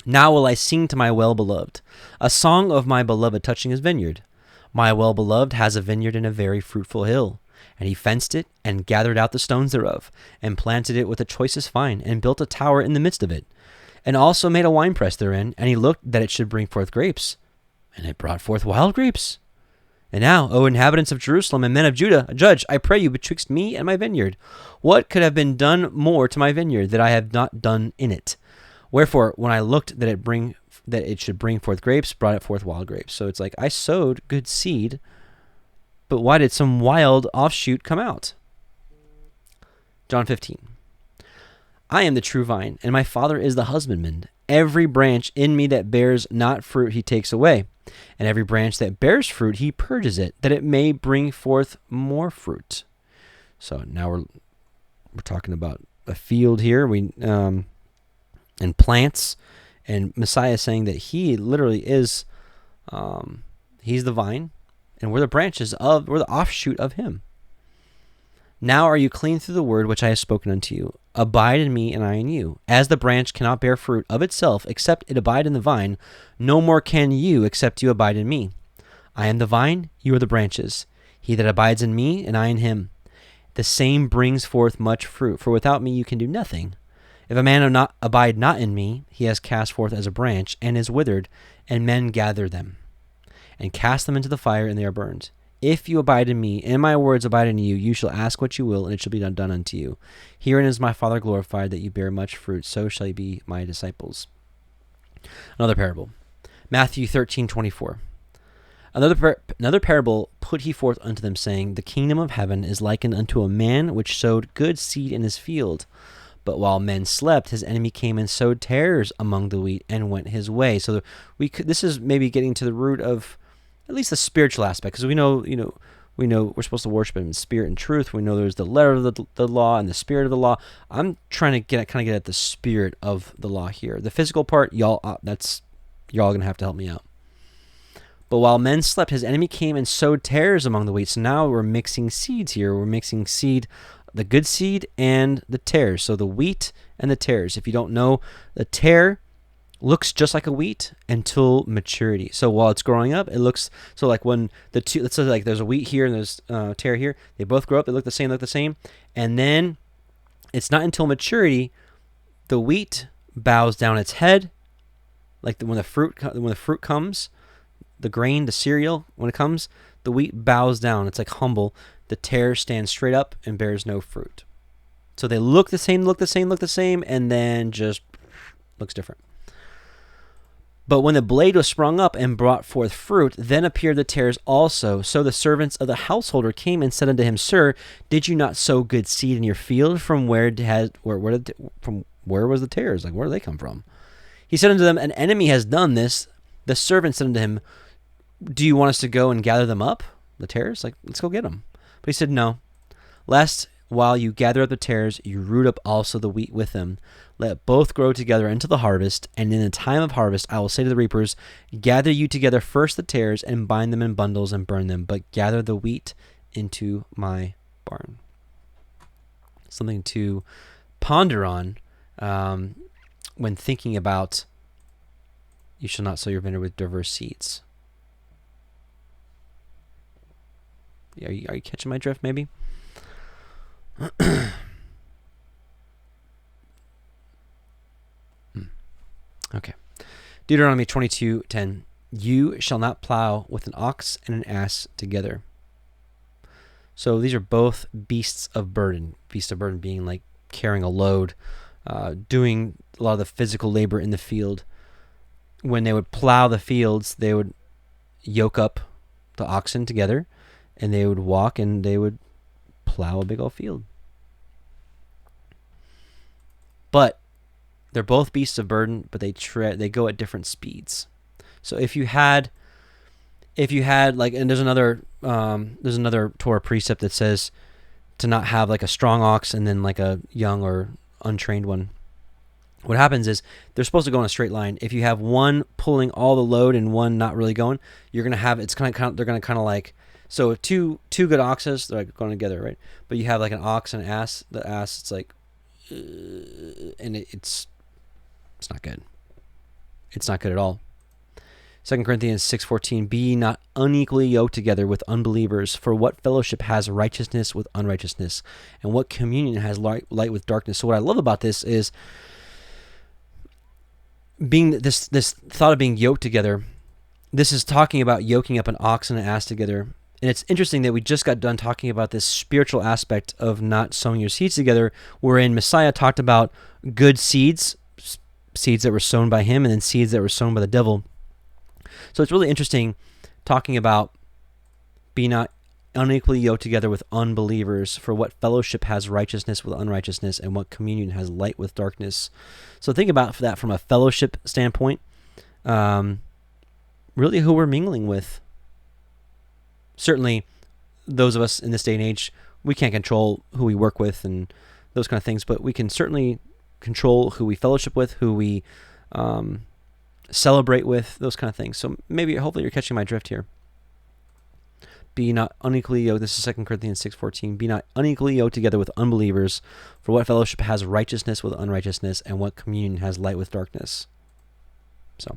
Now will I sing to my well-beloved, a song of my beloved touching his vineyard. My well-beloved has a vineyard in a very fruitful hill, and he fenced it, and gathered out the stones thereof, and planted it with the choicest vine, and built a tower in the midst of it, and also made a winepress therein, and he looked that it should bring forth grapes, and it brought forth wild grapes. And now, O inhabitants of Jerusalem and men of Judah, judge, I pray you, betwixt me and my vineyard. What could have been done more to my vineyard that I have not done in it? Wherefore, when I looked that it should bring forth grapes, brought it forth wild grapes. So it's like, I sowed good seed, but why did some wild offshoot come out? John 15. I am the true vine, and my Father is the husbandman. Every branch in me that bears not fruit he takes away, and every branch that bears fruit he purges it, that it may bring forth more fruit. So now we're talking about a field here. And plants, and Messiah is saying that he literally is, he's the vine, and we're the offshoot of him. Now are you clean through the word which I have spoken unto you? Abide in me, and I in you. As the branch cannot bear fruit of itself, except it abide in the vine, no more can you, except you abide in me. I am the vine, you are the branches. He that abides in me, and I in him, the same brings forth much fruit, for without me you can do nothing. If a man abide not in me, he has cast forth as a branch, and is withered, and men gather them, and cast them into the fire, and they are burned. If you abide in me, and my words abide in you, you shall ask what you will, and it shall be done unto you. Herein is my Father glorified, that you bear much fruit, so shall you be my disciples. Another parable. Matthew 13:24. Another parable put he forth unto them, saying, The kingdom of heaven is likened unto a man which sowed good seed in his field. But while men slept, his enemy came and sowed tares among the wheat, and went his way. So this is maybe getting to the root of at least the spiritual aspect, because we know we're supposed to worship him in spirit and truth. We know there's the letter of the law and the spirit of the law. I'm trying to get at the spirit of the law here. The physical part, y'all gonna have to help me out. But while men slept, his enemy came and sowed tares among the wheat. So now we're mixing seeds here. We're mixing seed, the good seed and the tares. So the wheat and the tares. If you don't know, the tare looks just like a wheat until maturity. So while it's growing up, it looks so like when the two. Let's say like there's a wheat here and there's tare here. They both grow up. They look the same. And then it's not until maturity, the wheat bows down its head, like when the fruit comes, the grain, the cereal, when it comes, the wheat bows down. It's like humble. The tare stands straight up and bears no fruit. So they look the same, and then just looks different. But when the blade was sprung up and brought forth fruit, then appeared the tares also. So the servants of the householder came and said unto him, Sir, did you not sow good seed in your field? From where was the tares? Like, where do they come from? He said unto them, An enemy has done this. The servant said unto him, Do you want us to go and gather them up, the tares? Like, let's go get them. But he said, No, lest while you gather up the tares, you root up also the wheat with them. Let both grow together until the harvest, and in the time of harvest I will say to the reapers, Gather you together first the tares, and bind them in bundles and burn them, but gather the wheat into my barn. Something to ponder on when thinking about you shall not sow your vineyard with diverse seeds. Are you catching my drift, maybe? Okay. Deuteronomy 22:10. You shall not plow with an ox and an ass together. So these are both beasts of burden. Beasts of burden being like carrying a load, doing a lot of the physical labor in the field. When they would plow the fields, they would yoke up the oxen together, and they would walk and they would plow a big old field. But they're both beasts of burden, but they go at different speeds. So if you had like, and there's another Torah precept that says to not have like a strong ox and then like a young or untrained one. What happens is they're supposed to go in a straight line. If you have one pulling all the load and one not really going, you're gonna have they're gonna kind of like, so two good oxes, they're like going together, right? But you have like an ox and an ass. The ass, it's like, and it's not good. It's not good at all. 2 Corinthians 6:14, Be ye not unequally yoked together with unbelievers, for what fellowship has righteousness with unrighteousness, and what communion has light with darkness? So what I love about this is being this thought of being yoked together. This is talking about yoking up an ox and an ass together. And it's interesting that we just got done talking about this spiritual aspect of not sowing your seeds together, wherein Messiah talked about good seeds, seeds that were sown by him and then seeds that were sown by the devil. So it's really interesting talking about be not unequally yoked together with unbelievers, for what fellowship has righteousness with unrighteousness, and what communion has light with darkness. So think about that from a fellowship standpoint, really who we're mingling with. Certainly those of us in this day and age, we can't control who we work with and those kind of things, but we can certainly control who we fellowship with, who we celebrate with, those kind of things. So maybe, hopefully you're catching my drift here. Be not unequally yoked, this is 2 Corinthians 6:14, be not unequally yoked together with unbelievers, for what fellowship has righteousness with unrighteousness, and what communion has light with darkness. So,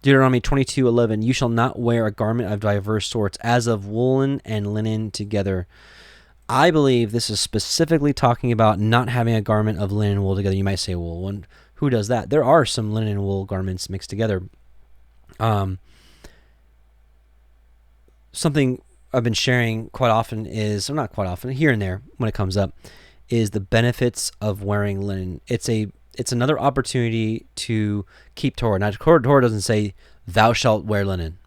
Deuteronomy 22:11, you shall not wear a garment of diverse sorts, as of woolen and linen together. I believe this is specifically talking about not having a garment of linen and wool together. You might say, well, who does that? There are some linen and wool garments mixed together. Something I've been sharing quite often is, or not quite often, here and there when it comes up, is the benefits of wearing linen. It's another opportunity to keep Torah. Now, Torah doesn't say, thou shalt wear linen.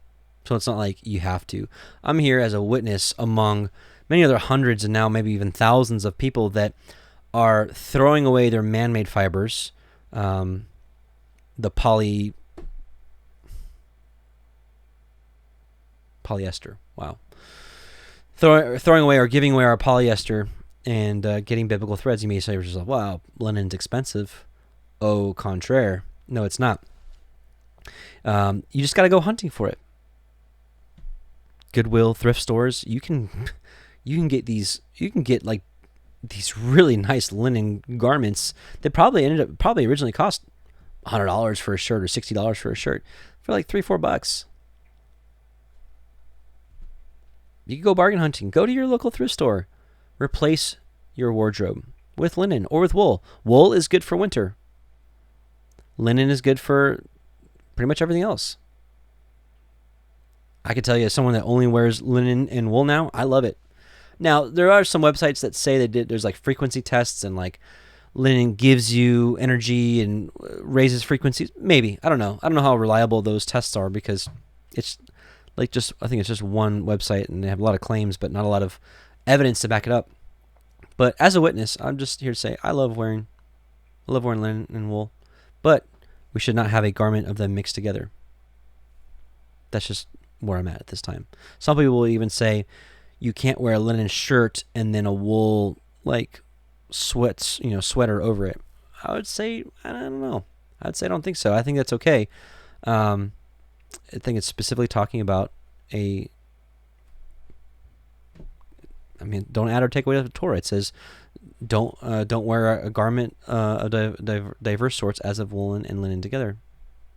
So it's not like you have to. I'm here as a witness among many other hundreds and now maybe even thousands of people that are throwing away their man-made fibers, the polyester. Wow. Throwing away or giving away our polyester and getting biblical threads. You may say to yourself, wow, linen's expensive. Au contraire. No, it's not. You just got to go hunting for it. Goodwill, thrift stores, you can get like these really nice linen garments that probably originally cost $100 for a shirt or $60 for a shirt for like $3-4. You can go bargain hunting. Go to your local thrift store. Replace your wardrobe with linen or with wool. Wool is good for winter. Linen is good for pretty much everything else. I can tell you, as someone that only wears linen and wool now, I love it. Now, there are some websites that say there's like frequency tests and like linen gives you energy and raises frequencies. Maybe. I don't know. I don't know how reliable those tests are, because it's like I think it's just one website and they have a lot of claims, but not a lot of evidence to back it up. But as a witness, I'm just here to say I love wearing linen and wool, but we should not have a garment of them mixed together. That's just where I'm at this time. Some people will even say you can't wear a linen shirt and then a wool like sweater over it. I would say, I don't know. I'd say I don't think so. I think that's okay. I think it's specifically talking about don't add or take away the Torah. It says, don't wear a garment of diverse sorts, as of woolen and linen together.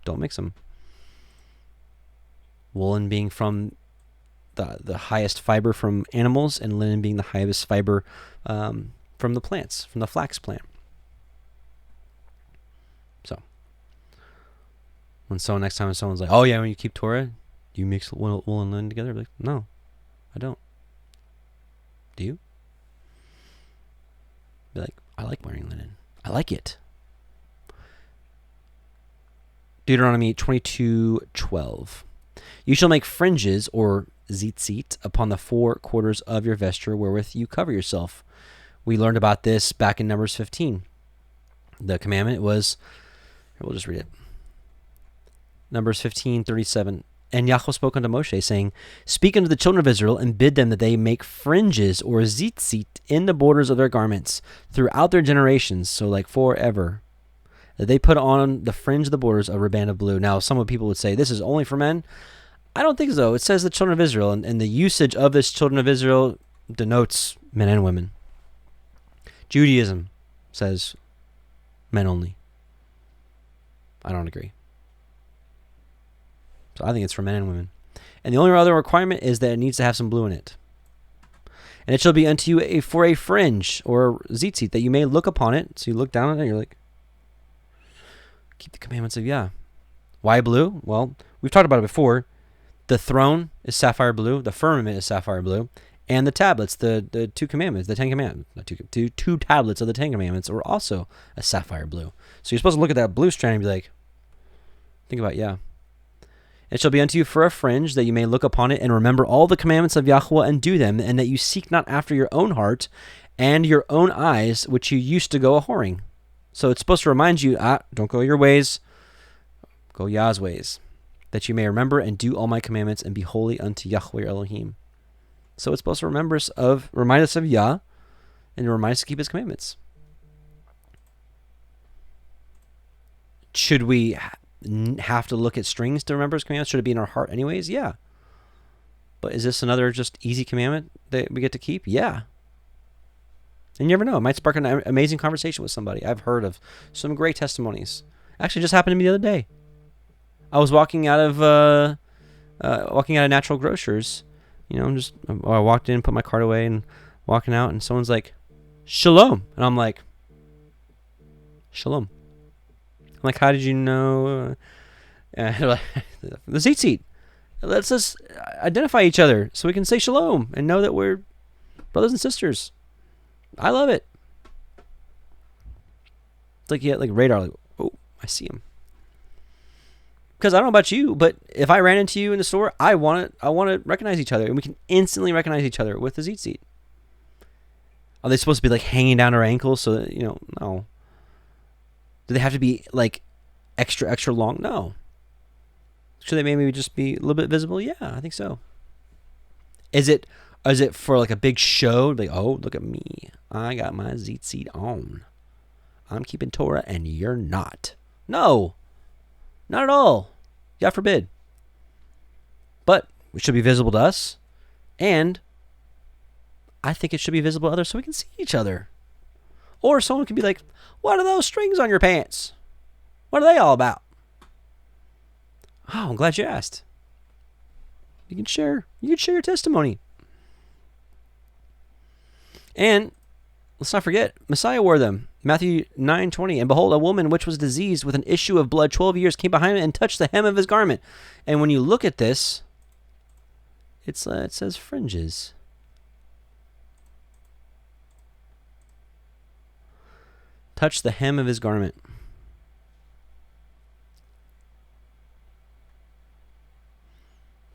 Don't mix them. Woolen being from the highest fiber from animals, and linen being the highest fiber from the plants, from the flax plant. So, next time someone's like, oh yeah, when you keep Torah, do you mix wool and linen together? I'm like, no, I don't. Do you? Be like, I like wearing linen. I like it. Deuteronomy 22:12. You shall make fringes, or Zitsit, upon the 4 quarters of your vesture, wherewith you cover yourself. We learned about this back in Numbers 15. The commandment was, here, we'll just read it. Numbers 15:37. And Yahuwah spoke unto Moshe, saying, speak unto the children of Israel, and bid them that they make fringes, or Zitsit, in the borders of their garments, throughout their generations, so like forever, that they put on the fringe of the borders of a band of blue. Now, some people would say, this is only for men. I don't think so. It says the children of Israel, and the usage of this children of Israel denotes men and women. Judaism says men only. I don't agree. So I think it's for men and women. And the only other requirement is that it needs to have some blue in it. And it shall be unto you for a fringe, or Zitsit, that you may look upon it. So you look down on it and you're like, keep the commandments of Yah. Why blue? Well, we've talked about it before. The throne is sapphire blue. The firmament is sapphire blue. And the tablets, the 2 commandments, the 10 commandments, two tablets of the 10 commandments are also a sapphire blue. So you're supposed to look at that blue strand and be like, think about, yeah. It shall be unto you for a fringe, that you may look upon it and remember all the commandments of Yahuwah and do them, and that you seek not after your own heart and your own eyes, which you used to go a-whoring. So it's supposed to remind you, don't go your ways, go Yah's ways, that you may remember and do all my commandments and be holy unto Yahuwah your Elohim. So it's supposed to remind us of Yah, and remind us to keep his commandments. Should we have to look at strings to remember his commandments? Should it be in our heart anyways? Yeah. But is this another just easy commandment that we get to keep? Yeah. And you never know. It might spark an amazing conversation with somebody. I've heard of some great testimonies. Actually, just happened to me the other day. I was walking out of Natural Grocers. I walked in, put my cart away, and walking out, and someone's like, "Shalom," and I'm like, "Shalom." I'm like, "How did you know?" The Zitsit. Let's us identify each other so we can say shalom and know that we're brothers and sisters. I love it. It's like, yeah, like radar. Like, oh, I see him. Because I don't know about you, but if I ran into you in the store, I want to recognize each other, and we can instantly recognize each other with the Zitsit. Are they supposed to be like hanging down our ankles so that, no. Do they have to be like extra long? No. Should they maybe just be a little bit visible? Yeah, I think so. Is it for like a big show? Like, oh, look at me. I got my Zitsit on. I'm keeping Torah and you're not. No. Not at all. God forbid. But it should be visible to us. And I think it should be visible to others so we can see each other. Or someone can be like, what are those strings on your pants? What are they all about? Oh, I'm glad you asked. You can share your testimony. And let's not forget, Messiah wore them. Matthew 9:20. And behold, a woman which was diseased with an issue of blood 12 years came behind him and touched the hem of his garment. And when you look at this, it says fringes. Touch the hem of his garment.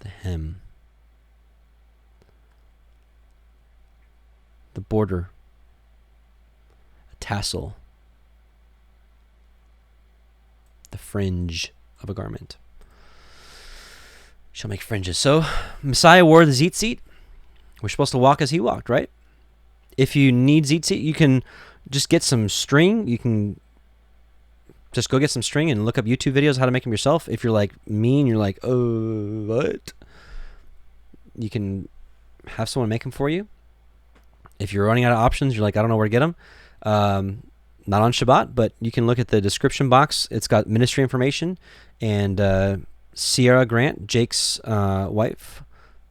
The hem. The border. A tassel. The fringe of a garment. Shall make fringes. So, Messiah wore the Zitsit. We're supposed to walk as he walked, right? If you need Zitsit, you can just get some string. You can just go get some string and look up YouTube videos how to make them yourself. If you're like me and you're like, oh, what? You can have someone make them for you. If you're running out of options, you're like, I don't know where to get them. Not on Shabbat, but you can look at the description box. It's got ministry information. And Sierra Grant, Jake's wife.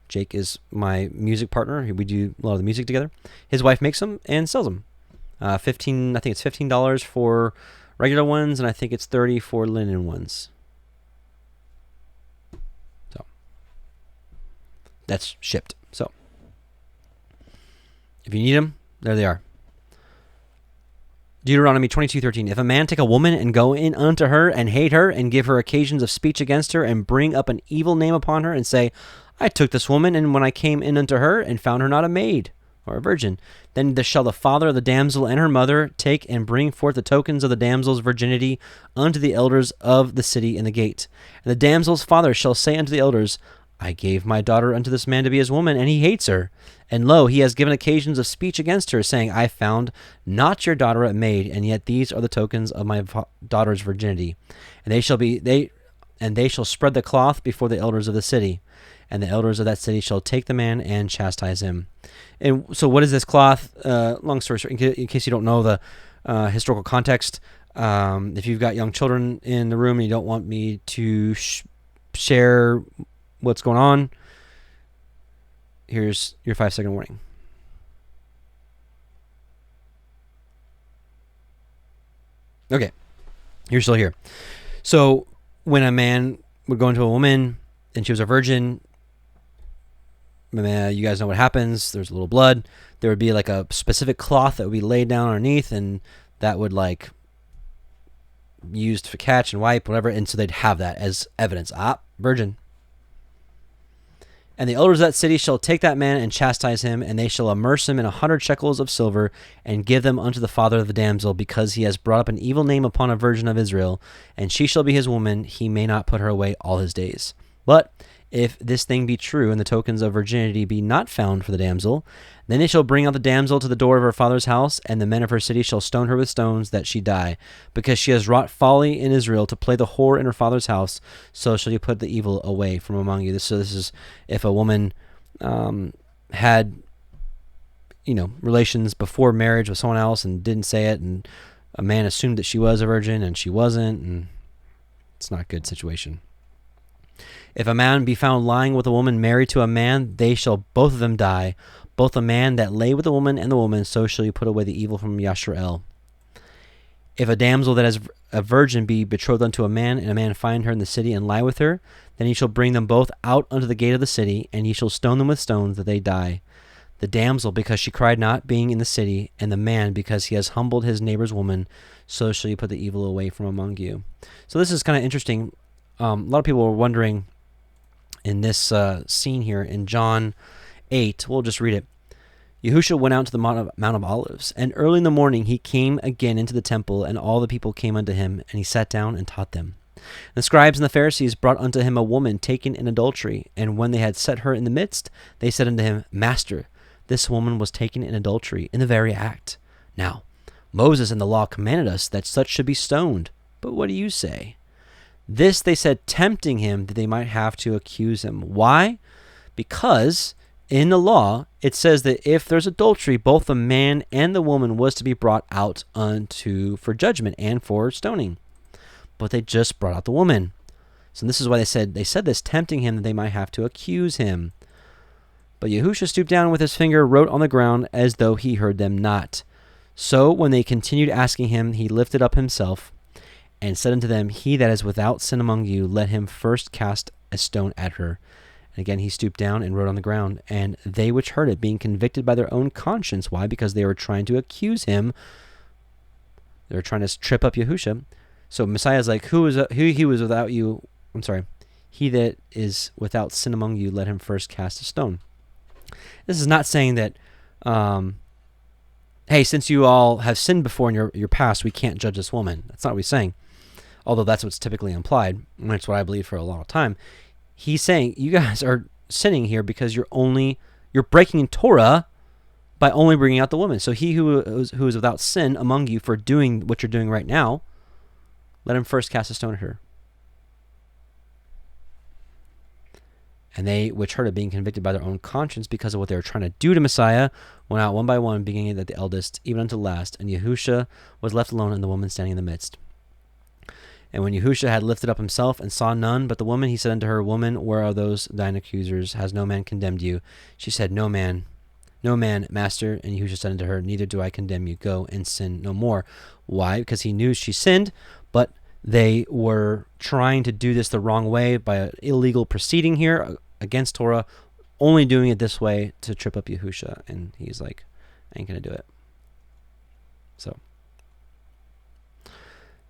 Jake is my music partner. We do a lot of the music together. His wife makes them and sells them. I think it's $15 for regular ones, and I think it's $30 for linen ones. So that's shipped. So if you need them, there they are. Deuteronomy 22:13. If a man take a woman and go in unto her and hate her and give her occasions of speech against her and bring up an evil name upon her and say, I took this woman, and when I came in unto her and found her not a maid or a virgin, then shall the father of the damsel and her mother take and bring forth the tokens of the damsel's virginity unto the elders of the city in the gate. And the damsel's father shall say unto the elders, I gave my daughter unto this man to be his woman, and he hates her. And lo, he has given occasions of speech against her, saying, I found not your daughter a maid, and yet these are the tokens of my daughter's virginity. And they shall spread the cloth before the elders of the city. And the elders of that city shall take the man and chastise him. And so what is this cloth? Long story short, in case you don't know the historical context, if you've got young children in the room and you don't want me to share what's going on, here's your 5-second warning. Okay, you're still here. So when a man would go into a woman and she was a virgin, you guys know what happens. There's a little blood. There would be like a specific cloth that would be laid down underneath, and that would like used for catch and wipe, whatever, and so they'd have that as evidence. Virgin. And the elders of that city shall take that man and chastise him, and they shall immerse him in 100 shekels of silver, and give them unto the father of the damsel, because he has brought up an evil name upon a virgin of Israel, and she shall be his woman. He may not put her away all his days. But if this thing be true, and the tokens of virginity be not found for the damsel, then they shall bring out the damsel to the door of her father's house, and the men of her city shall stone her with stones, that she die, because she has wrought folly in Israel to play the whore in her father's house. So shall you put the evil away from among you. This is if a woman had relations before marriage with someone else and didn't say it, and a man assumed that she was a virgin and she wasn't, and it's not a good situation. If a man be found lying with a woman married to a man, they shall both of them die, both the man that lay with the woman and the woman. So shall you put away the evil from Yashrael. If a damsel that is a virgin be betrothed unto a man, and a man find her in the city and lie with her, then he shall bring them both out unto the gate of the city, and he shall stone them with stones, that they die. The damsel, because she cried not, being in the city, and the man, because he has humbled his neighbor's woman, so shall you put the evil away from among you. So this is kind of interesting. A lot of people are wondering in this scene here in John 8, we'll just read it. Yahushua went out to the Mount of Olives, and early in the morning he came again into the temple, and all the people came unto him, and he sat down and taught them. The scribes and the Pharisees brought unto him a woman taken in adultery, and when they had set her in the midst, they said unto him, Master, this woman was taken in adultery in the very act. Now, Moses in the law commanded us that such should be stoned, but what do you say? This they said, tempting him, that they might have to accuse him. Why? Because in the law, it says that if there's adultery, both the man and the woman was to be brought out for judgment and for stoning. But they just brought out the woman. So this is why they said this, tempting him, that they might have to accuse him. But Yahushua stooped down with his finger, wrote on the ground, as though he heard them not. So when they continued asking him, he lifted up himself, and said unto them, He that is without sin among you, let him first cast a stone at her. And again he stooped down and wrote on the ground. And they which heard it, being convicted by their own conscience, why? Because they were trying to accuse him. They were trying to trip up Yahushua. So Messiah is like, who he was without you? I'm sorry. He that is without sin among you, let him first cast a stone. This is not saying that, hey, since you all have sinned before in your past, we can't judge this woman. That's not what he's saying. Although that's what's typically implied, and that's what I believe for a long time. He's saying you guys are sinning here because you're breaking Torah by only bringing out the woman. So he who is without sin among you for doing what you're doing right now, let him first cast a stone at her. And they which heard it, being convicted by their own conscience because of what they were trying to do to Messiah, went out one by one, beginning at the eldest, even unto the last. And Yahushua was left alone, and the woman standing in the midst. And when Yahushua had lifted up himself and saw none but the woman, he said unto her, Woman, where are those thine accusers? Has no man condemned you? She said, No man, Master. And Yahushua said unto her, Neither do I condemn you. Go and sin no more. Why? Because he knew she sinned, but they were trying to do this the wrong way by an illegal proceeding here against Torah, only doing it this way to trip up Yahushua. And he's like, I ain't going to do it. So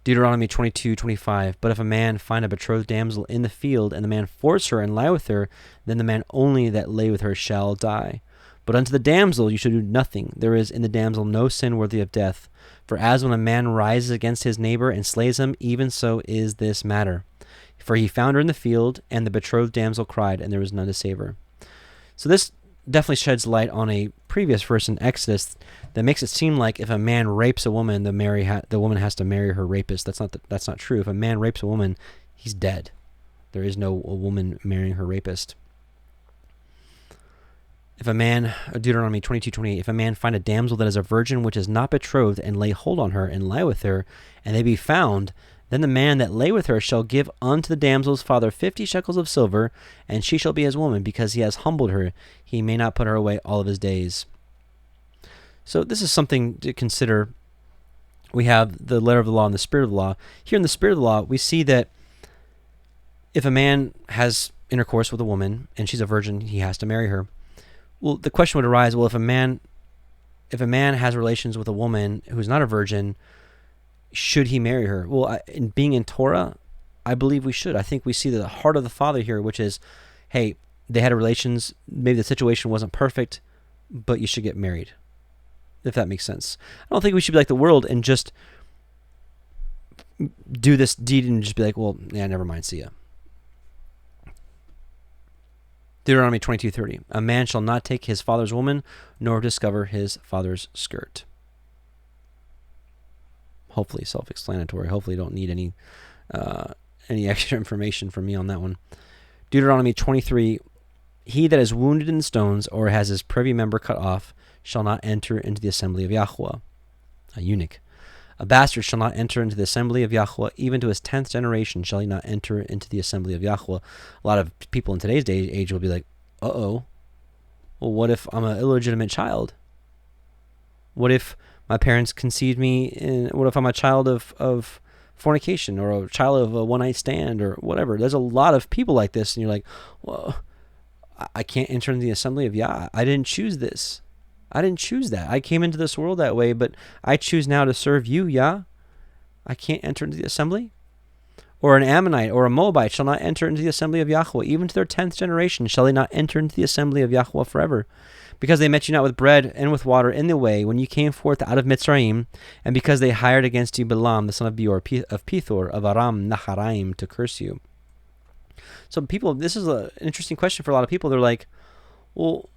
Deuteronomy 22:25. But if a man find a betrothed damsel in the field, and the man force her and lie with her, then the man only that lay with her shall die. But unto the damsel you shall do nothing. There is in the damsel no sin worthy of death. For as when a man rises against his neighbor and slays him, even so is this matter. For he found her in the field, and the betrothed damsel cried, and there was none to save her. So this definitely sheds light on a previous verse in Exodus that makes it seem like if a man rapes a woman, the woman has to marry her rapist. That's not true. If a man rapes a woman, he's dead. There is no a woman marrying her rapist. If a man, Deuteronomy 22:28, if a man find a damsel that is a virgin which is not betrothed, and lay hold on her, and lie with her, and they be found, then the man that lay with her shall give unto the damsel's father 50 shekels of silver, and she shall be his woman, because he has humbled her. He may not put her away all of his days. So this is something to consider. We have the letter of the law and the spirit of the law. Here in the spirit of the law, we see that if a man has intercourse with a woman, and she's a virgin, he has to marry her. Well, the question would arise, well, if a man has relations with a woman who's not a virgin, should he marry her? Well, in being in Torah, I believe we should. I think we see the heart of the Father here, which is, hey, they had relations. Maybe the situation wasn't perfect, but you should get married, if that makes sense. I don't think we should be like the world and just do this deed and just be like, well, yeah, never mind, see ya. Deuteronomy 22:30. A man shall not take his father's woman, nor discover his father's skirt. Hopefully self-explanatory. Hopefully you don't need any extra information from me on that one. Deuteronomy 23. He that is wounded in stones or has his privy member cut off shall not enter into the assembly of Yahuwah. A eunuch. A bastard shall not enter into the assembly of Yahuwah. Even to his 10th generation shall he not enter into the assembly of Yahuwah. A lot of people in today's age will be like, uh-oh. Well, what if I'm an illegitimate child? What if my parents conceived me? What if I'm a child of fornication or a child of a one-night stand or whatever? There's a lot of people like this, and you're like, well, I can't enter into the assembly of Yah. I didn't choose this. I didn't choose that. I came into this world that way, but I choose now to serve you, Yah. I can't enter into the assembly. Or an Ammonite or a Moabite shall not enter into the assembly of Yahuwah. Even to their 10th generation shall they not enter into the assembly of Yahuwah forever. Because they met you not with bread and with water in the way when you came forth out of Mitzrayim, and because they hired against you Balaam, the son of Beor, of Pethor, of Aram Naharaim, to curse you. So people, this is an interesting question for a lot of people. They're like, well,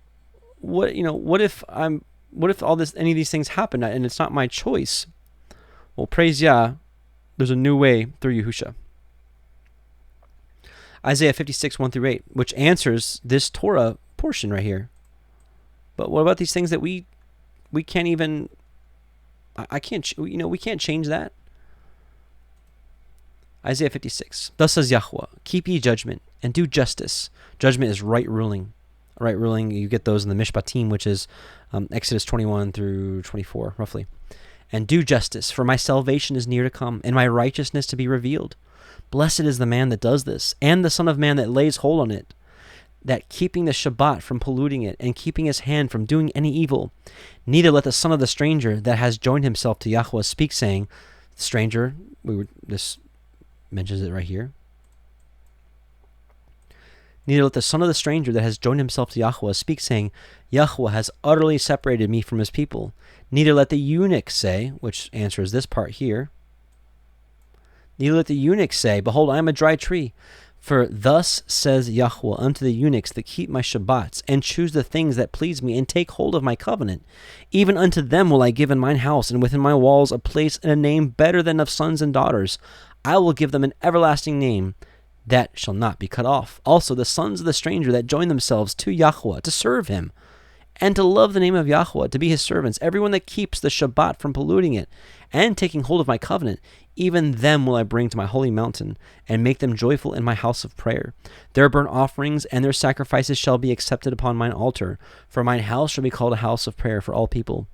what if any of these things happen and it's not my choice? Well, praise Yah, there's a new way through Yahusha. Isaiah 56, 1-8, which answers this Torah portion right here. But what about these things that we can't even, we can't change that? Isaiah 56. Thus says Yahuwah, keep ye judgment and do justice. Judgment is right ruling. Right ruling, you get those in the Mishpatim, which is Exodus 21 through 24, roughly. And do justice, for my salvation is near to come, and my righteousness to be revealed. Blessed is the man that does this, and the son of man that lays hold on it, that keeping the Shabbat from polluting it, and keeping his hand from doing any evil. Neither let the son of the stranger that has joined himself to Yahuwah speak, saying, stranger, this mentions it right here. Neither let the son of the stranger that has joined himself to Yahuwah speak, saying, Yahuwah has utterly separated me from his people. Neither let the eunuch say, which answers this part here, neither let the eunuch say, behold, I am a dry tree. For thus says Yahuwah unto the eunuchs that keep my Shabbats, and choose the things that please me, and take hold of my covenant. Even unto them will I give in mine house, and within my walls a place and a name better than of sons and daughters. I will give them an everlasting name that shall not be cut off. Also the sons of the stranger that join themselves to Yahuwah to serve him, and to love the name of Yahuwah, to be his servants, everyone that keeps the Shabbat from polluting it, and taking hold of my covenant, even them will I bring to my holy mountain, and make them joyful in my house of prayer. Their burnt offerings and their sacrifices shall be accepted upon mine altar, for mine house shall be called a house of prayer for all people.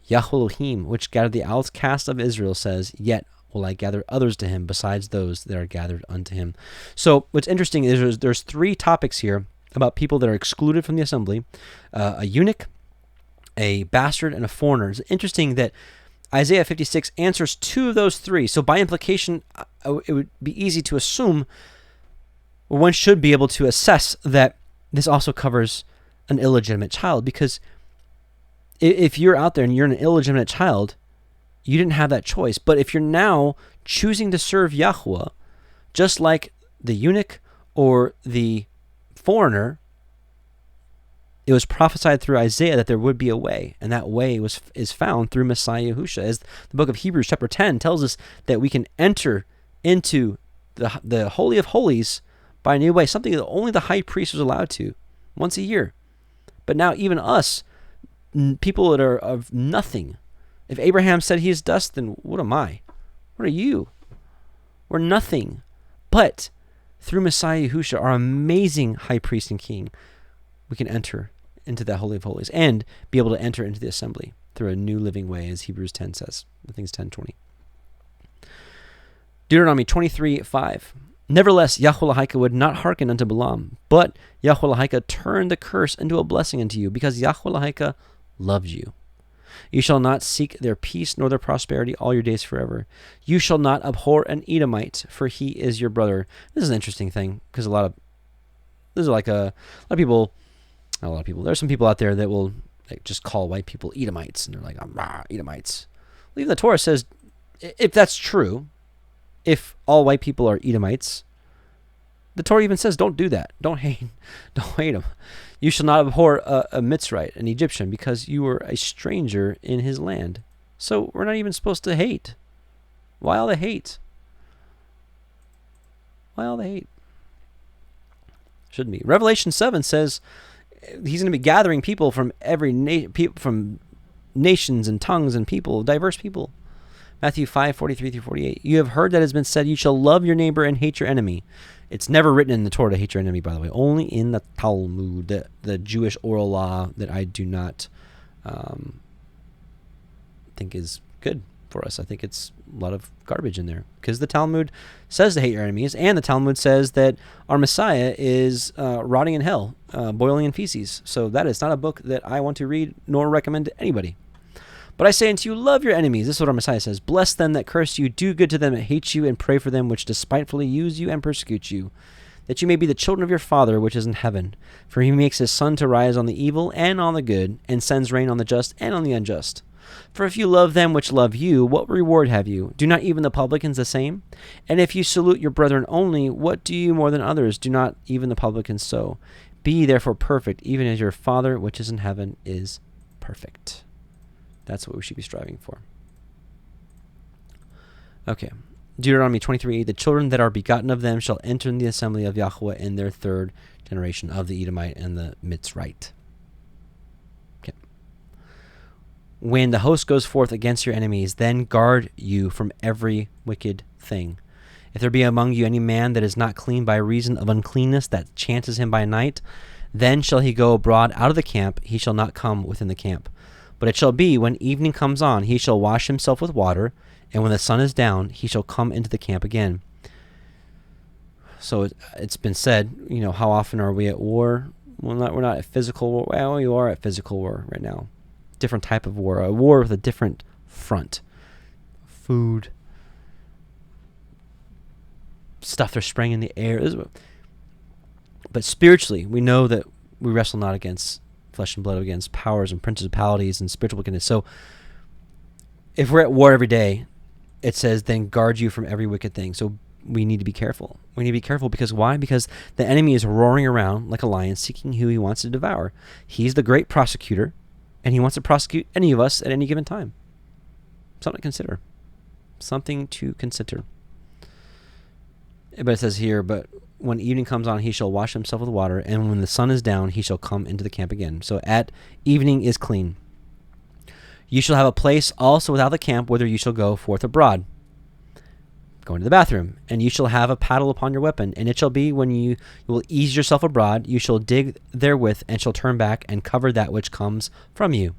Yahuwah Elohim, which gathered the outcast of Israel, says, yet will I gather others to him besides those that are gathered unto him. So what's interesting is there's three topics here about people that are excluded from the assembly: a eunuch, a bastard, and a foreigner. It's interesting that Isaiah 56 answers two of those three. So by implication, it would be easy to assume, or one should be able to assess, that this also covers an illegitimate child. Because if you're out there and you're an illegitimate child, you didn't have that choice. But if you're now choosing to serve Yahuwah, just like the eunuch or the foreigner, it was prophesied through Isaiah that there would be a way, and that way is found through Messiah Yahushua. As the book of Hebrews chapter 10 tells us that we can enter into the Holy of Holies by a new way, something that only the high priest was allowed to once a year. But now even us, people that are of nothing, if Abraham said he is dust, then what am I? What are you? We're nothing. But through Messiah Yahushua, our amazing high priest and king, we can enter into that Holy of Holies and be able to enter into the assembly through a new living way, as Hebrews 10 says. I think it's 10:20. Deuteronomy 23:5. Nevertheless, Yahuwah would not hearken unto Balaam, but Yahuwah turned the curse into a blessing unto you, because Yahuwah loved you. You shall not seek their peace nor their prosperity all your days forever. You shall not abhor an Edomite, for he is your brother. This is an interesting thing, because a lot of people, not a lot of people, there's some people out there that will just call white people Edomites, and they're like, Edomites. Well, even the Torah says, if that's true, if all white people are Edomites, the Torah even says, don't do that. Don't hate them. You shall not abhor a Mitzrite, an Egyptian, because you were a stranger in his land. So we're not even supposed to hate. Why all the hate? Why all the hate? Shouldn't be. Revelation 7 says he's going to be gathering people from from nations and tongues and people, diverse people. Matthew 5:43-48. You have heard that it has been said, you shall love your neighbor and hate your enemy. It's never written in the Torah to hate your enemy, by the way. Only in the Talmud, the Jewish oral law that I do not think is good for us. I think it's a lot of garbage in there, because the Talmud says to hate your enemies, and the Talmud says that our Messiah is rotting in hell, boiling in feces. So that is not a book that I want to read nor recommend to anybody. But I say unto you, love your enemies. This is what our Messiah says. Bless them that curse you. Do good to them that hate you, and pray for them which despitefully use you and persecute you, that you may be the children of your Father which is in heaven. For he makes his sun to rise on the evil and on the good, and sends rain on the just and on the unjust. For if you love them which love you, what reward have you? Do not even the publicans the same? And if you salute your brethren only, what do you more than others? Do not even the publicans so? Be ye therefore perfect, even as your Father which is in heaven is perfect. That's what we should be striving for. Okay. Deuteronomy 23:8. The children that are begotten of them shall enter in the assembly of Yahuwah in their third generation, of the Edomite and the Mitzrite. Okay. When the host goes forth against your enemies, then guard you from every wicked thing. If there be among you any man that is not clean by reason of uncleanness that chances him by night, then shall he go abroad out of the camp, he shall not come within the camp. But it shall be, when evening comes on, he shall wash himself with water, and when the sun is down, he shall come into the camp again. So it's been said, how often are we at war? Well, we're not at physical war. Well, we are at physical war right now. Different type of war. A war with a different front. Food. Stuff they're spraying in the air. But spiritually, we know that we wrestle not against flesh and blood, against powers and principalities and spiritual wickedness. So if we're at war every day, it says, then guard you from every wicked thing. So we need to be careful. We need to be careful because why? Because the enemy is roaring around like a lion, seeking who he wants to devour. He's the great prosecutor, and he wants to prosecute any of us at any given time. Something to consider. Something to consider. But it says here, but when evening comes on, he shall wash himself with water, and when the sun is down, he shall come into the camp again. So at evening is clean. You shall have a place also without the camp, whither you shall go forth abroad, going to the bathroom, and you shall have a paddle upon your weapon. And it shall be, when you will ease yourself abroad, you shall dig therewith, and shall turn back and cover that which comes from you.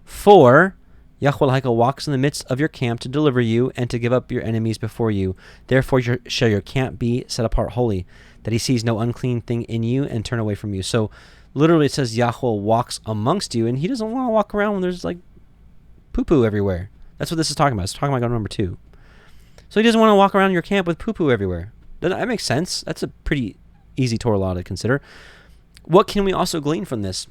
For Yahuwah walks in the midst of your camp to deliver you, and to give up your enemies before you. Therefore shall your camp be set apart holy, that he sees no unclean thing in you, and turn away from you. So literally it says Yahuwah walks amongst you, and he doesn't want to walk around when there's like poo-poo everywhere. That's what this is talking about. It's talking about God number 2. So he doesn't want to walk around your camp with poo-poo everywhere. That makes sense. That's a pretty easy Torah law to consider. What can we also glean from this?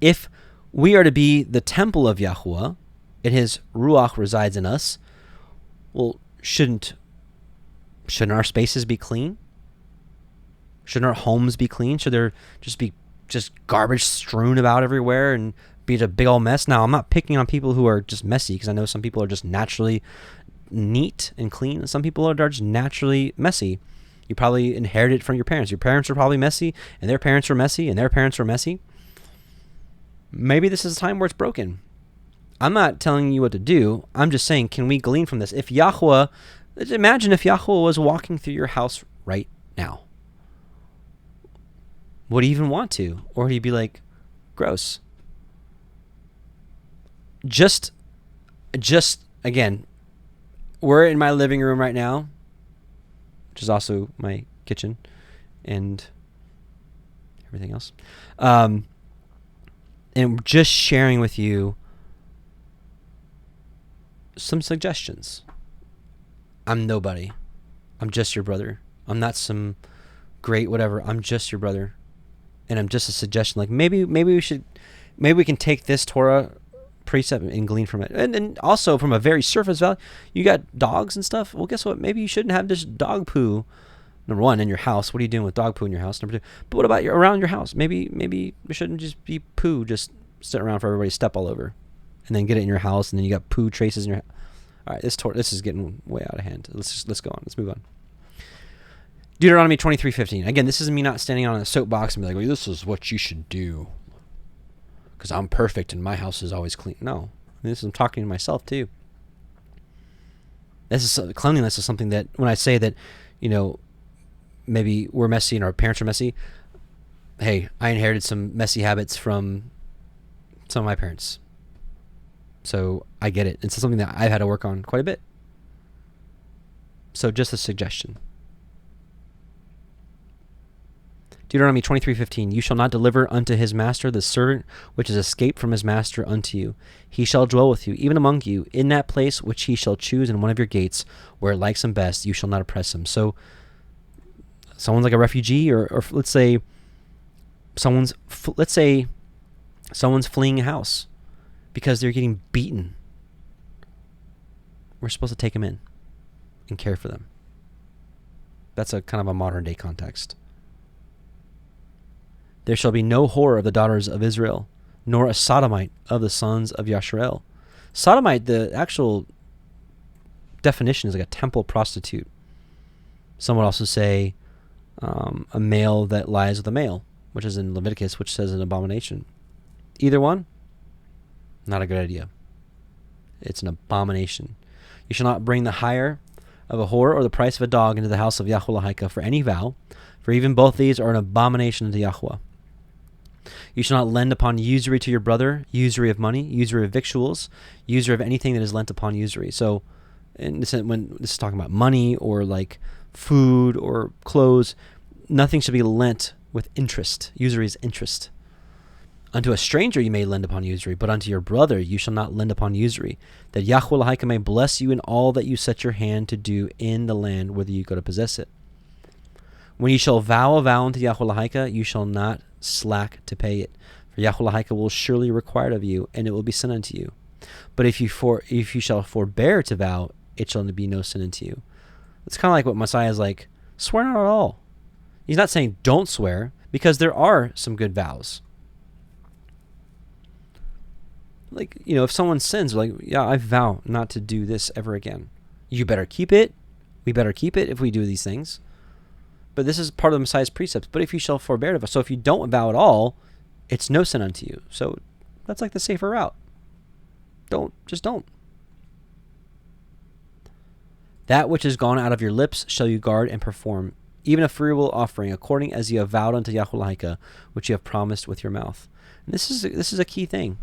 If we are to be the temple of Yahuwah, and his Ruach resides in us, well, shouldn't our spaces be clean? Shouldn't our homes be clean? Should there just be garbage strewn about everywhere and be a big old mess? Now, I'm not picking on people who are just messy, because I know some people are just naturally neat and clean, and some people are just naturally messy. You probably inherited it from your parents. Your parents were probably messy, and their parents were messy, and their parents were messy. Maybe this is a time where it's broken. I'm not telling you what to do. I'm just saying, can we glean from this? Imagine if Yahuwah was walking through your house right now. Would he even want to? Or would he be like, gross? Just again, we're in my living room right now, which is also my kitchen and everything else. And just sharing with you some suggestions. I'm nobody. I'm just your brother. I'm not some great whatever. I'm just your brother. And I'm just a suggestion. Like maybe we can take this Torah precept and glean from it. And also from a very surface value, you got dogs and stuff. Well, guess what? Maybe you shouldn't have just dog poo. Number one, in your house. What are you doing with dog poo in your house? Number two, but what about around your house? Maybe it shouldn't just be poo just sitting around for everybody to step all over, and then get it in your house, and then you got poo traces in your house. All right, this is getting way out of hand. Let's go on. Let's move on. Deuteronomy 23:15. Again, this is me not standing on a soapbox and be like, well, this is what you should do because I'm perfect and my house is always clean. No, I'm talking to myself too. Cleanliness is something that when I say that, maybe we're messy and our parents are messy. Hey, I inherited some messy habits from some of my parents. So I get it. It's something that I've had to work on quite a bit. So just a suggestion. Deuteronomy 23:15. You shall not deliver unto his master the servant which is escaped from his master unto you. He shall dwell with you, even among you, in that place which he shall choose in one of your gates, where it likes him best. You shall not oppress him. So someone's like a refugee, or let's say someone's fleeing a house because they're getting beaten. We're supposed to take them in and care for them. That's a kind of a modern day context. There shall be no whore of the daughters of Israel, nor a sodomite of the sons of Yasharel. Sodomite, the actual definition is like a temple prostitute. Some would also say a male that lies with a male, which is in Leviticus, which says an abomination. Either one, not a good idea. It's an abomination. You shall not bring the hire of a whore or the price of a dog into the house of Yahuwah for any vow, for even both these are an abomination unto Yahuwah. You shall not lend upon usury to your brother, usury of money, usury of victuals, usury of anything that is lent upon usury. So, when this is talking about money or like food or clothes, nothing should be lent with interest. Usury is interest. Unto a stranger you may lend upon usury, but unto your brother you shall not lend upon usury, that Yahuwah may bless you in all that you set your hand to do in the land whither you go to possess it. When you shall vow a vow unto Yahuwah, you shall not slack to pay it, for Yahuwah will surely require it of you, and it will be sent unto you. But if you shall forbear to vow, it shall be no sin unto you. It's kind of like what Messiah is like, swear not at all. He's not saying don't swear, because there are some good vows. Like, if someone sins, like, yeah, I vow not to do this ever again. You better keep it. We better keep it if we do these things. But this is part of the Messiah's precepts. But if you shall forbear to vow, so if you don't vow at all, it's no sin unto you. So that's like the safer route. Don't. That which is gone out of your lips shall you guard and perform, even a freewill offering, according as you have vowed unto Yahuwah, which you have promised with your mouth. And this is a key thing.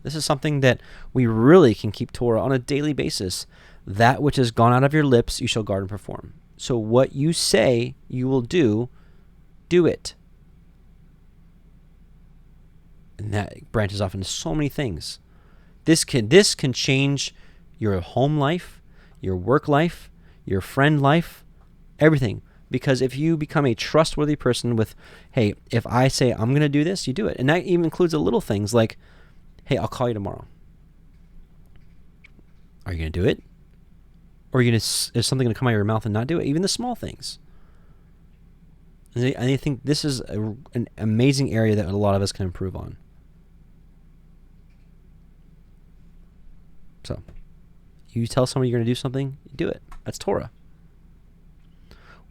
This is something that we really can keep Torah on a daily basis. That which has gone out of your lips you shall guard and perform. So what you say you will do it. And that branches off into so many things. This can change your home life, your work life, your friend life, everything. Because if you become a trustworthy person with, hey, if I say I'm going to do this, you do it. And that even includes the little things like, hey, I'll call you tomorrow. Are you going to do it? Or is something going to come out of your mouth and not do it? Even the small things. And I think this is an amazing area that a lot of us can improve on. So, you tell somebody you're going to do something, you do it. That's Torah.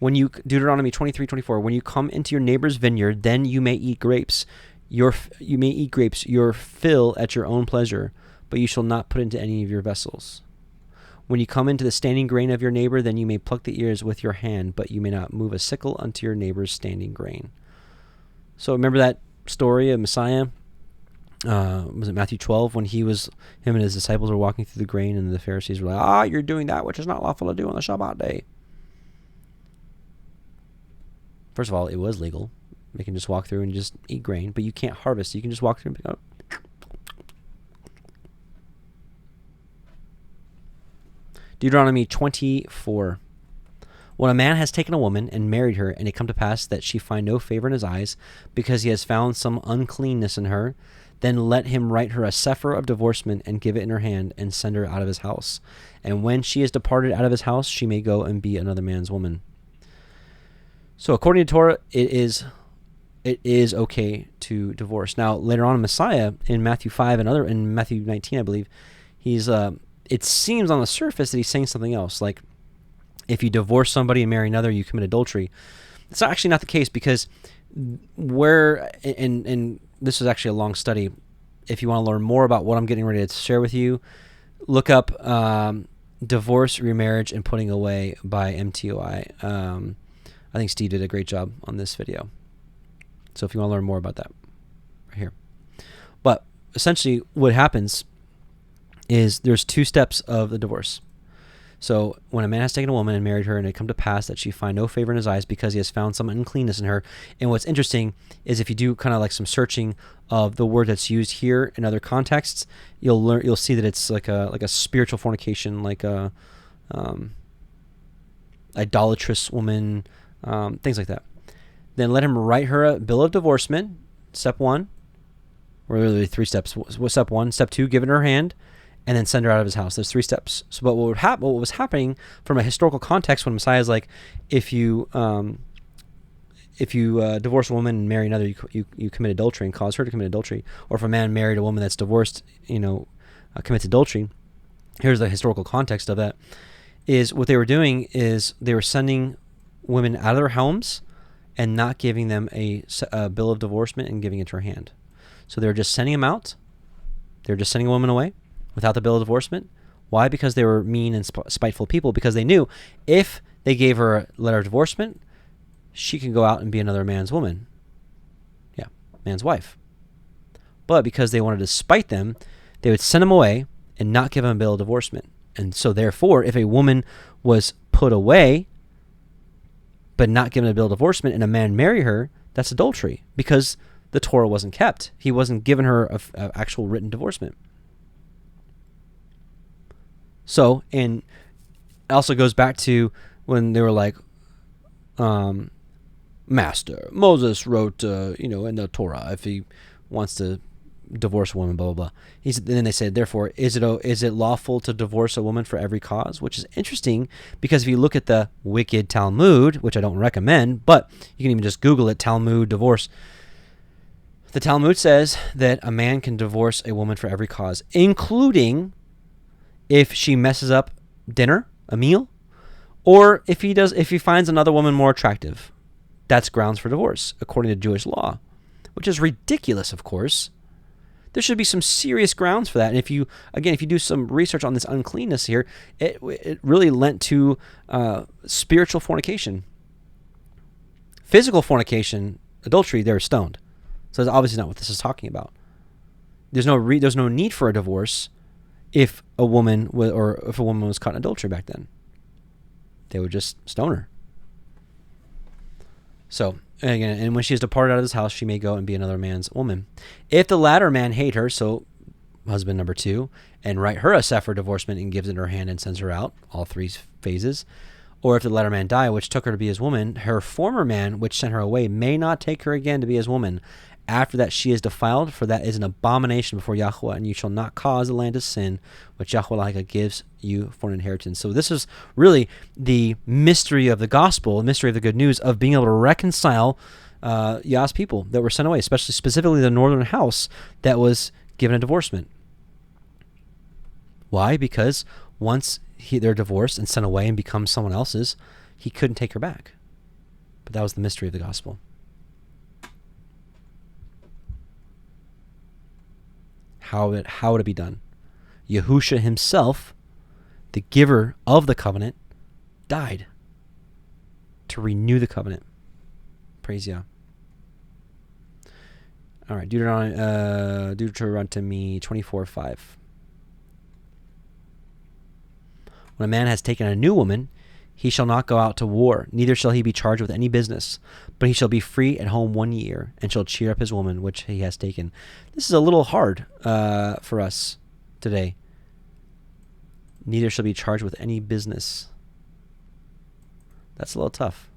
Deuteronomy 23:24, when you come into your neighbor's vineyard, then you may eat grapes. You may eat grapes, your fill at your own pleasure, but you shall not put into any of your vessels. When you come into the standing grain of your neighbor, then you may pluck the ears with your hand, but you may not move a sickle unto your neighbor's standing grain. So remember that story of Messiah? Was it Matthew 12 when him and his disciples were walking through the grain, and the Pharisees were like, you're doing that which is not lawful to do on the Shabbat day. First of all, it was legal. They can just walk through and just eat grain, but you can't harvest. You can just walk through and pick up. Deuteronomy 24. When a man has taken a woman and married her, and it come to pass that she find no favor in his eyes, because he has found some uncleanness in her, then let him write her a sefer of divorcement and give it in her hand and send her out of his house. And when she is departed out of his house, she may go and be another man's woman. So according to Torah, it is okay to divorce. Now later on in Messiah, in Matthew 5 and in Matthew 19, I believe, it seems on the surface that he's saying something else, like if you divorce somebody and marry another, you commit adultery. It's actually not the case, because and this is actually a long study. If you want to learn more about what I'm getting ready to share with you, look up Divorce, Remarriage, and Putting Away by MTOI. I think Steve did a great job on this video. So if you want to learn more about that, right here. But essentially what happens is there's 2 steps of the divorce. So when a man has taken a woman and married her, and it come to pass that she find no favor in his eyes, because he has found some uncleanness in her. And what's interesting is if you do kind of like some searching of the word that's used here in other contexts, you'll see that it's like a spiritual fornication, like a idolatrous woman, things like that. Then let him write her a bill of divorcement. Step 1, or really 3 steps. Step 1, step 2, give it in her hand, and then send her out of his house. There's 3 steps. So, but what was happening from a historical context when Messiah is like, if you divorce a woman and marry another, you commit adultery and cause her to commit adultery. Or if a man married a woman that's divorced, commits adultery. Here's the historical context of that: is what they were doing is they were sending women out of their homes and not giving them a bill of divorcement and giving it to her hand. So they were just sending them out. They were just sending a woman away without the bill of divorcement. Why? Because they were mean and spiteful people, because they knew if they gave her a letter of divorcement, she can go out and be another man's woman. Yeah, man's wife. But because they wanted to spite them, they would send them away and not give them a bill of divorcement. And so therefore, if a woman was put away but not given a bill of divorcement and a man marry her, that's adultery, because the Torah wasn't kept. He wasn't given her an actual written divorcement. So, and it also goes back to when they were like, Master, Moses wrote, in the Torah, if he wants to divorce a woman, blah, blah, blah. Then they said, therefore, is it lawful to divorce a woman for every cause? Which is interesting, because if you look at the wicked Talmud, which I don't recommend, but you can even just Google it, Talmud divorce. The Talmud says that a man can divorce a woman for every cause, including if she messes up dinner, a meal, or if he finds another woman more attractive. That's grounds for divorce, according to Jewish law, which is ridiculous, of course. There should be some serious grounds for that. And if you do some research on this uncleanness here, it really lent to spiritual fornication. Physical fornication, adultery, they're stoned. So that's obviously not what this is talking about. There's no need for a divorce if a woman was caught in adultery back then. They would just stone her. So, again, and when she is departed out of his house, she may go and be another man's woman. If the latter man hate her, so husband number 2, and write her a sefer divorcement and gives it in her hand and sends her out, all 3 phases. Or if the latter man die, which took her to be his woman, her former man, which sent her away, may not take her again to be his woman. After that she is defiled, for that is an abomination before Yahuwah, and you shall not cause the land to sin, which Yahuwah gives you for an inheritance. So this is really the mystery of the gospel, the mystery of the good news of being able to reconcile Yah's people that were sent away, specifically the northern house that was given a divorcement. Why? Because once they're divorced and sent away and become someone else's, he couldn't take her back. But that was the mystery of the gospel. How would it be done? Yahusha himself, the giver of the covenant, died to renew the covenant. Praise Yah. All right, Deuteronomy 24:5. When a man has taken a new woman, he shall not go out to war, neither shall he be charged with any business, but he shall be free at home 1 year, and shall cheer up his woman which he has taken. This is a little hard for us today. Neither shall be charged with any business. That's a little tough.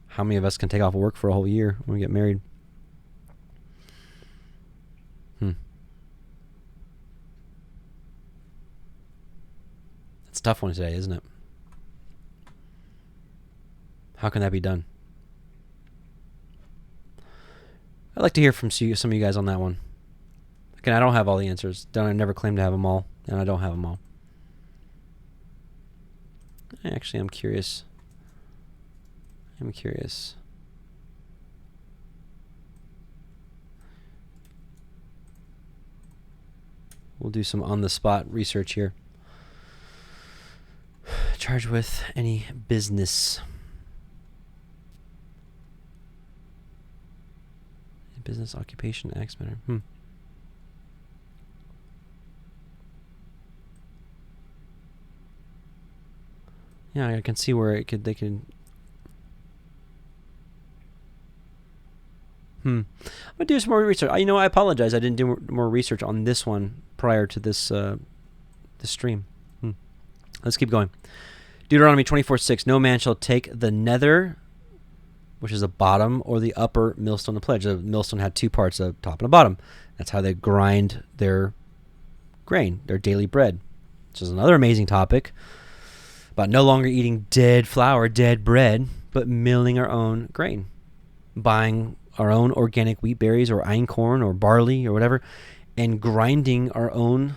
How many of us can take off work for a whole year when we get married? It's a tough one today, isn't it? How can that be done? I'd like to hear from some of you guys on that one. Again, I don't have all the answers. I never claim to have them all, and I don't have them all. Actually, I'm curious. We'll do some on-the-spot research here. Charged with any business. Business, occupation, acts matter. Yeah, I can see where they could. I'm gonna do some more research. I apologize. I didn't do more research on this one prior to this stream. Let's keep going. Deuteronomy 24:6. No man shall take the nether, which is the bottom, or the upper millstone of pledge. The millstone had two parts, a top and a bottom. That's how they grind their grain, their daily bread. Which is another amazing topic about no longer eating dead flour, dead bread, but milling our own grain. Buying our own organic wheat berries or einkorn or barley or whatever, and grinding our own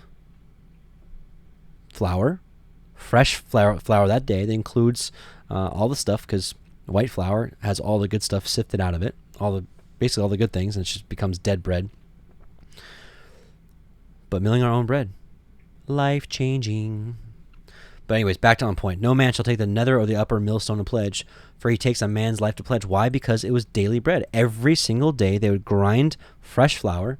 flour, fresh flour that day. That includes all the stuff, because white flour has all the good stuff sifted out of it, basically all the good things, and it just becomes dead bread. But milling our own bread, life-changing. But anyways, back to on point. No man shall take the nether or the upper millstone of pledge, for he takes a man's life to pledge. Why? Because it was daily bread. Every single day they would grind fresh flour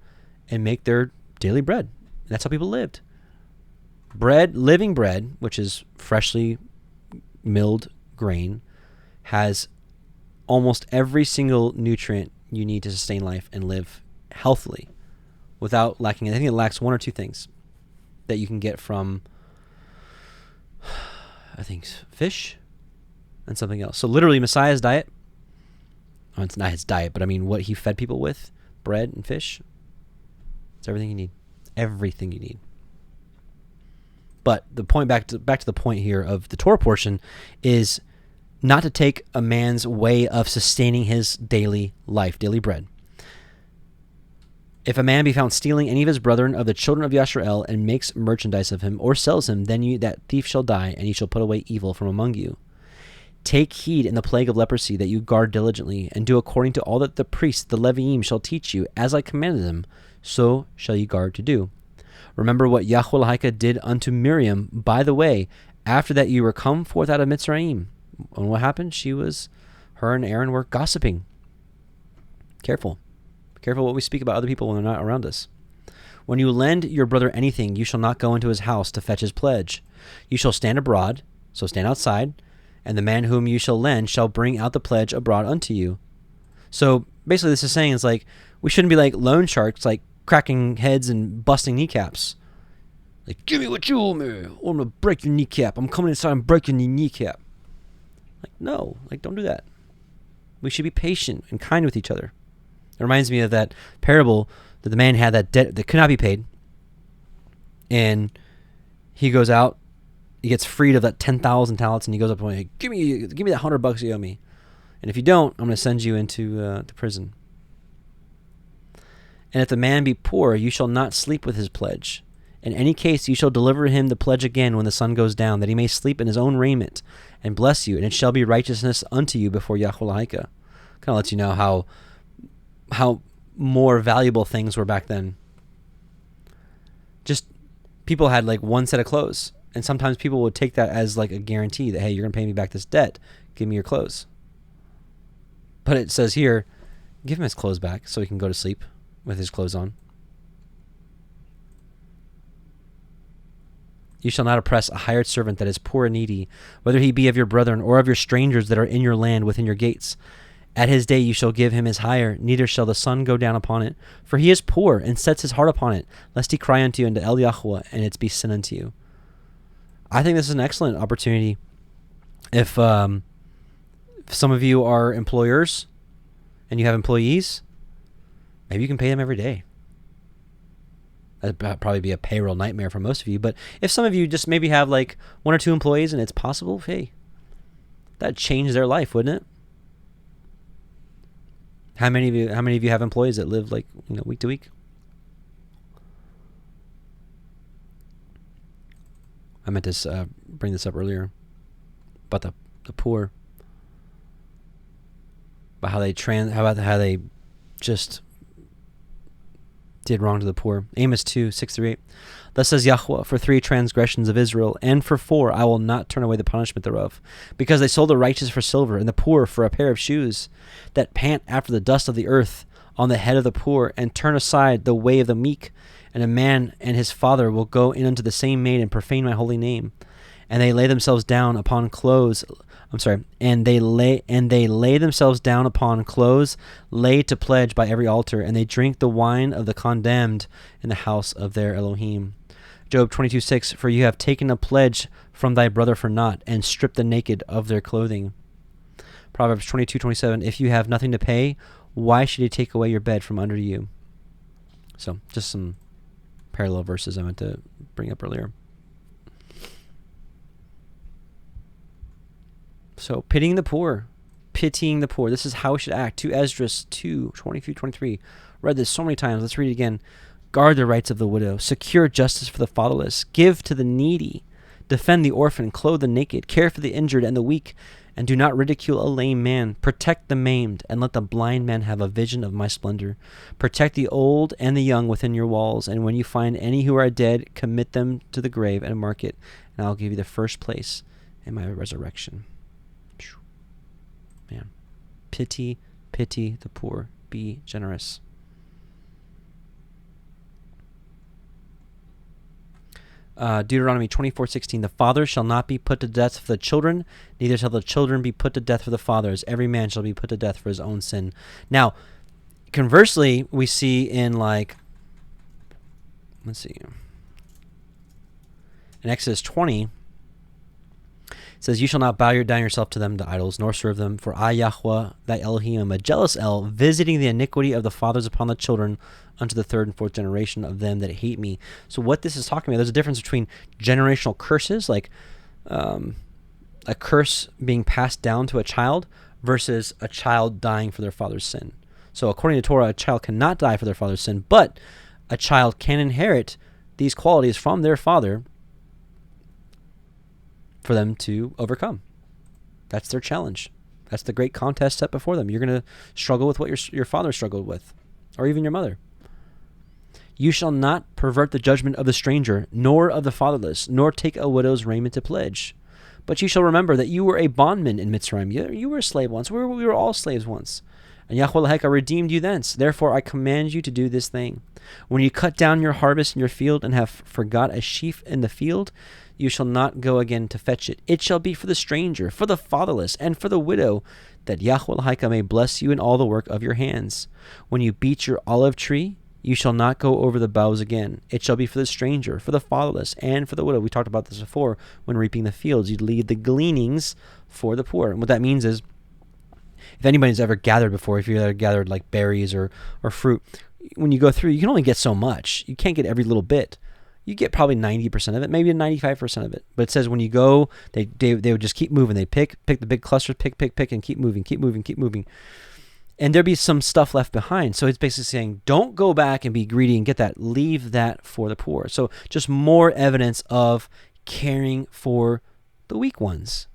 and make their daily bread. And that's how people lived. Bread, living bread, which is freshly milled grain, has almost every single nutrient you need to sustain life and live healthily without lacking. I think it lacks one or two things that you can get from, I think, fish and something else. So literally Messiah's diet, it's not his diet, but I mean what he fed people with, bread and fish, it's everything you need. Everything you need. But the point, back to the point here of the Torah portion, is not to take a man's way of sustaining his daily life, daily bread. If a man be found stealing any of his brethren of the children of Yasharel and makes merchandise of him or sells him, then that thief shall die, and he shall put away evil from among you. Take heed in the plague of leprosy that you guard diligently, and do according to all that the priests, the Leviim, shall teach you, as I commanded them, so shall you guard to do. Remember what Yahuwah did unto Miriam by the way, after that you were come forth out of Mitzrayim. And what happened? Her and Aaron were gossiping. Careful what we speak about other people when they're not around us. When you lend your brother anything, you shall not go into his house to fetch his pledge. You shall stand abroad, so stand outside, and the man whom you shall lend shall bring out the pledge abroad unto you. So basically this is saying, it's like, we shouldn't be like loan sharks, like cracking heads and busting kneecaps. Like, give me what you owe me, or I'm going to break your kneecap. I'm coming inside and breaking your kneecap. Like, no, don't do that. We should be patient and kind with each other. It reminds me of that parable that the man had that debt that could not be paid. And he goes out, he gets freed of that 10,000 talents, and he goes up and like, give me that $100 you owe me. And if you don't, I'm going to send you into to prison. And if the man be poor, you shall not sleep with his pledge. In any case, you shall deliver him the pledge again when the sun goes down, that he may sleep in his own raiment, and bless you, and it shall be righteousness unto you before Yahuwah. Kind of lets you know how more valuable things were back then. Just people had like one set of clothes, and sometimes people would take that as like a guarantee that, hey, you're going to pay me back this debt. Give me your clothes. But it says here, give him his clothes back so he can go to sleep with his clothes on. You shall not oppress a hired servant that is poor and needy, whether he be of your brethren or of your strangers that are in your land within your gates. At his day you shall give him his hire, neither shall the sun go down upon it. For he is poor, and sets his heart upon it, lest he cry unto you unto El Yahuwah, and it be sin unto you. I think this is an excellent opportunity. If some of you are employers and you have employees, maybe you can pay them every day. That'd probably be a payroll nightmare for most of you. But if some of you just maybe have like 1 or 2 employees and it's possible, hey, that'd change their life, wouldn't it? How many of you have employees that live like, week to week? I meant to bring this up earlier about the poor, about how they just did wrong to the poor. Amos 2:6-8. Thus says Yahuwah, for 3 transgressions of Israel, and for 4 I will not turn away the punishment thereof, because they sold the righteous for silver, and the poor for a pair of shoes, that pant after the dust of the earth on the head of the poor, and turn aside the way of the meek. And a man and his father will go in unto the same maid and profane my holy name. And they lay themselves down upon clothes. And they lay themselves down upon clothes laid to pledge by every altar, and they drink the wine of the condemned in the house of their Elohim. Job 22:6. For you have taken a pledge from thy brother for naught, and stripped the naked of their clothing. Proverbs 22:27. If you have nothing to pay, why should he take away your bed from under you? So just some parallel verses I meant to bring up earlier. So pitying the poor. This is how we should act. 2 Esdras 2:20-23. Read this so many times. Let's read it again. Guard the rights of the widow. Secure justice for the fatherless. Give to the needy. Defend the orphan. Clothe the naked. Care for the injured and the weak. And do not ridicule a lame man. Protect the maimed, and let the blind man have a vision of my splendor. Protect the old and the young within your walls. And when you find any who are dead, commit them to the grave and mark it. And I'll give you the first place in my resurrection. Man, pity the poor. Be generous. Deuteronomy 24:16. The father shall not be put to death for the children, neither shall the children be put to death for the fathers. Every man shall be put to death for his own sin. Now, conversely, we see in in Exodus 20, it says, you shall not bow down yourself to them, to idols, nor serve them, for I, Yahuwah, thy Elohim, am a jealous El, visiting the iniquity of the fathers upon the children unto the 3rd and 4th generation of them that hate me. So what this is talking about, there's a difference between generational curses, like a curse being passed down to a child, versus a child dying for their father's sin. So according to Torah, a child cannot die for their father's sin, but a child can inherit these qualities from their father for them to overcome. That's their challenge. That's the great contest set before them. You're going to struggle with what your father struggled with, or even your mother. You shall not pervert the judgment of the stranger, nor of the fatherless, nor take a widow's raiment to pledge. But you shall remember that you were a bondman in Mitzrayim. You were a slave once. We were all slaves once. And Yahuwah redeemed you thence. Therefore I command you to do this thing. When you cut down your harvest in your field and have forgot a sheaf in the field, you shall not go again to fetch it. It shall be for the stranger, for the fatherless, and for the widow, that Yahuwah may bless you in all the work of your hands. When you beat your olive tree, you shall not go over the boughs again. It shall be for the stranger, for the fatherless, and for the widow. We talked about this before. When reaping the fields, you'd leave the gleanings for the poor. And what that means is, if anybody's ever gathered before, if you've ever gathered like berries or fruit, when you go through, you can only get so much. You can't get every little bit. You get probably 90% of it, maybe 95% of it. But it says when you go, they would just keep moving. They pick the big clusters, pick, and keep moving. And there'd be some stuff left behind. So it's basically saying, don't go back and be greedy and get that. Leave that for the poor. So just more evidence of caring for the weak ones.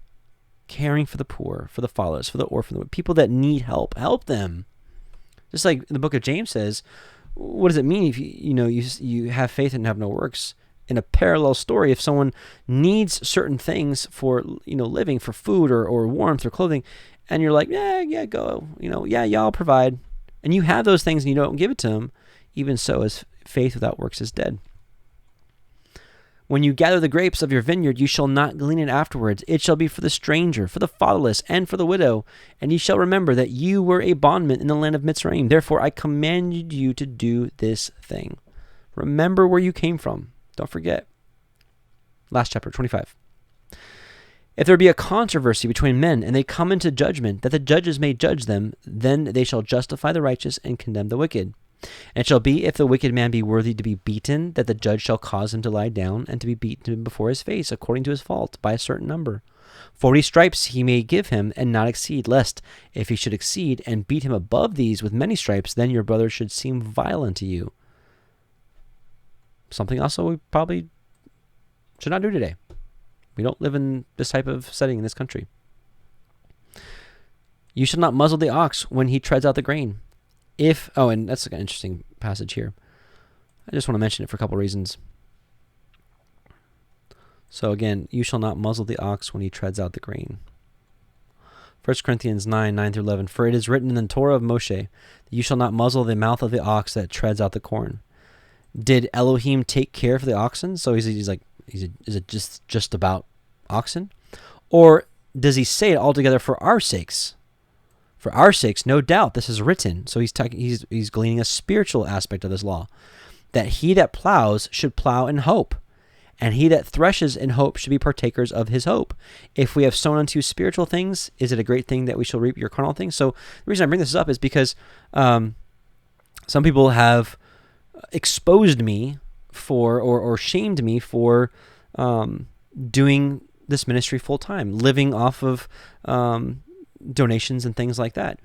Caring for the poor, for the fatherless, for the orphan, the people that need help. Help them. Just like the book of James says, what does it mean if you have faith and have no works? In a parallel story, if someone needs certain things for living, for food or warmth or clothing, and you're like, yeah, go, I'll provide, and you have those things and you don't give it to them, even so, as faith without works is dead. When you gather the grapes of your vineyard, you shall not glean it afterwards. It shall be for the stranger, for the fatherless, and for the widow. And ye shall remember that you were a bondman in the land of Mitzrayim. Therefore I commanded you to do this thing. Remember where you came from. Don't forget. Last chapter, 25. If there be a controversy between men, and they come into judgment, that the judges may judge them, then they shall justify the righteous and condemn the wicked. And it shall be, if the wicked man be worthy to be beaten, that the judge shall cause him to lie down, and to be beaten before his face, according to his fault, by a certain number. 40 stripes he may give him, and not exceed, lest, if he should exceed, and beat him above these with many stripes, then your brother should seem vile unto you. Something also we probably should not do today. We don't live in this type of setting in this country. You shall not muzzle the ox when he treads out the grain. And that's an interesting passage here. I just want to mention it for a couple reasons. So again, you shall not muzzle the ox when he treads out the grain. 1 Corinthians 9 through 11. For it is written in the Torah of Moshe, that you shall not muzzle the mouth of the ox that treads out the corn. Did Elohim take care for the oxen? So is it just about oxen? Or does he say it altogether for our sakes? For our sakes, no doubt, this is written. So he's gleaning a spiritual aspect of this law. That he that plows should plow in hope, and he that threshes in hope should be partakers of his hope. If we have sown unto spiritual things, is it a great thing that we shall reap your carnal things? So the reason I bring this up is because some people have exposed me for, or shamed me for doing this ministry full time, living off of donations and things like that.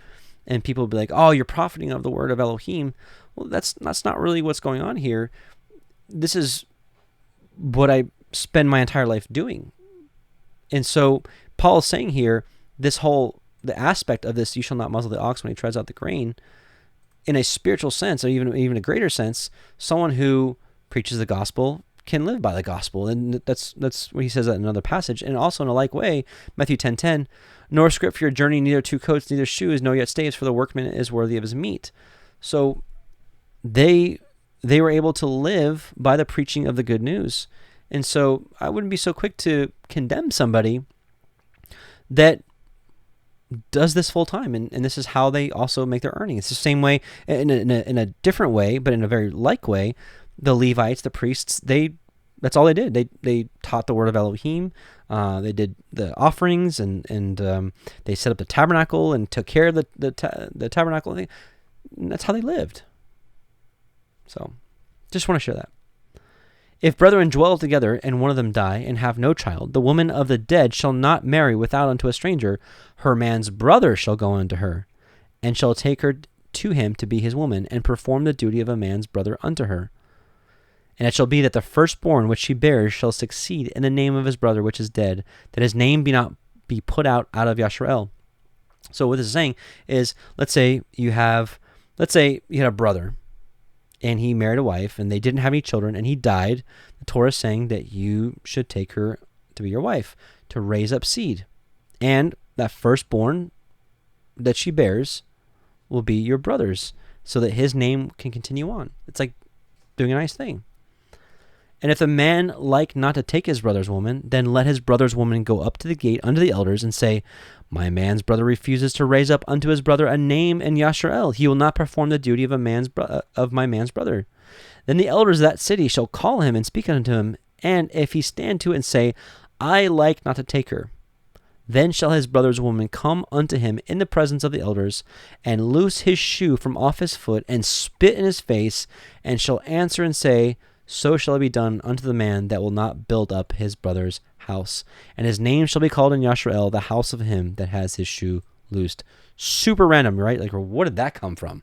And people will be like, oh, you're profiting of the word of Elohim. Well, that's not really what's going on here. This is what I spend my entire life doing. And so Paul is saying here, the aspect of this, you shall not muzzle the ox when he treads out the grain, in a spiritual sense, or even a greater sense, someone who preaches the gospel can live by the gospel. And that's what he says that in another passage. And also in a like way, Matthew 10:10, nor script for your journey, neither two coats, neither shoes, no yet staves, for the workman is worthy of his meat. So they were able to live by the preaching of the good news. And so I wouldn't be so quick to condemn somebody that does this full time, and this is how they also make their earning. It's the same way, in a different way, but in a very like way. The Levites, the priests, that's all they did. They taught the word of Elohim. They did the offerings, and they set up the tabernacle and took care of the tabernacle. And that's how they lived. So, just want to share that. If brethren dwell together, and one of them die, and have no child, the woman of the dead shall not marry without unto a stranger. Her man's brother shall go unto her, and shall take her to him to be his woman, and perform the duty of a man's brother unto her. And it shall be that the firstborn which she bears shall succeed in the name of his brother which is dead, that his name be put out of Yasharel. So what this is saying is, let's say you had a brother, and he married a wife, and they didn't have any children, and he died. The Torah is saying that you should take her to be your wife, to raise up seed. And that firstborn that she bears will be your brother's, so that his name can continue on. It's like doing a nice thing. And if the man like not to take his brother's woman, then let his brother's woman go up to the gate unto the elders, and say, my man's brother refuses to raise up unto his brother a name in Yasharel. He will not perform the duty of my man's brother. Then the elders of that city shall call him and speak unto him. And if he stand to it and say, I like not to take her, then shall his brother's woman come unto him in the presence of the elders, and loose his shoe from off his foot, and spit in his face, and shall answer and say, so shall it be done unto the man that will not build up his brother's house. And his name shall be called in Yasharel, the house of him that has his shoe loosed. Super random, right? Like, where did that come from?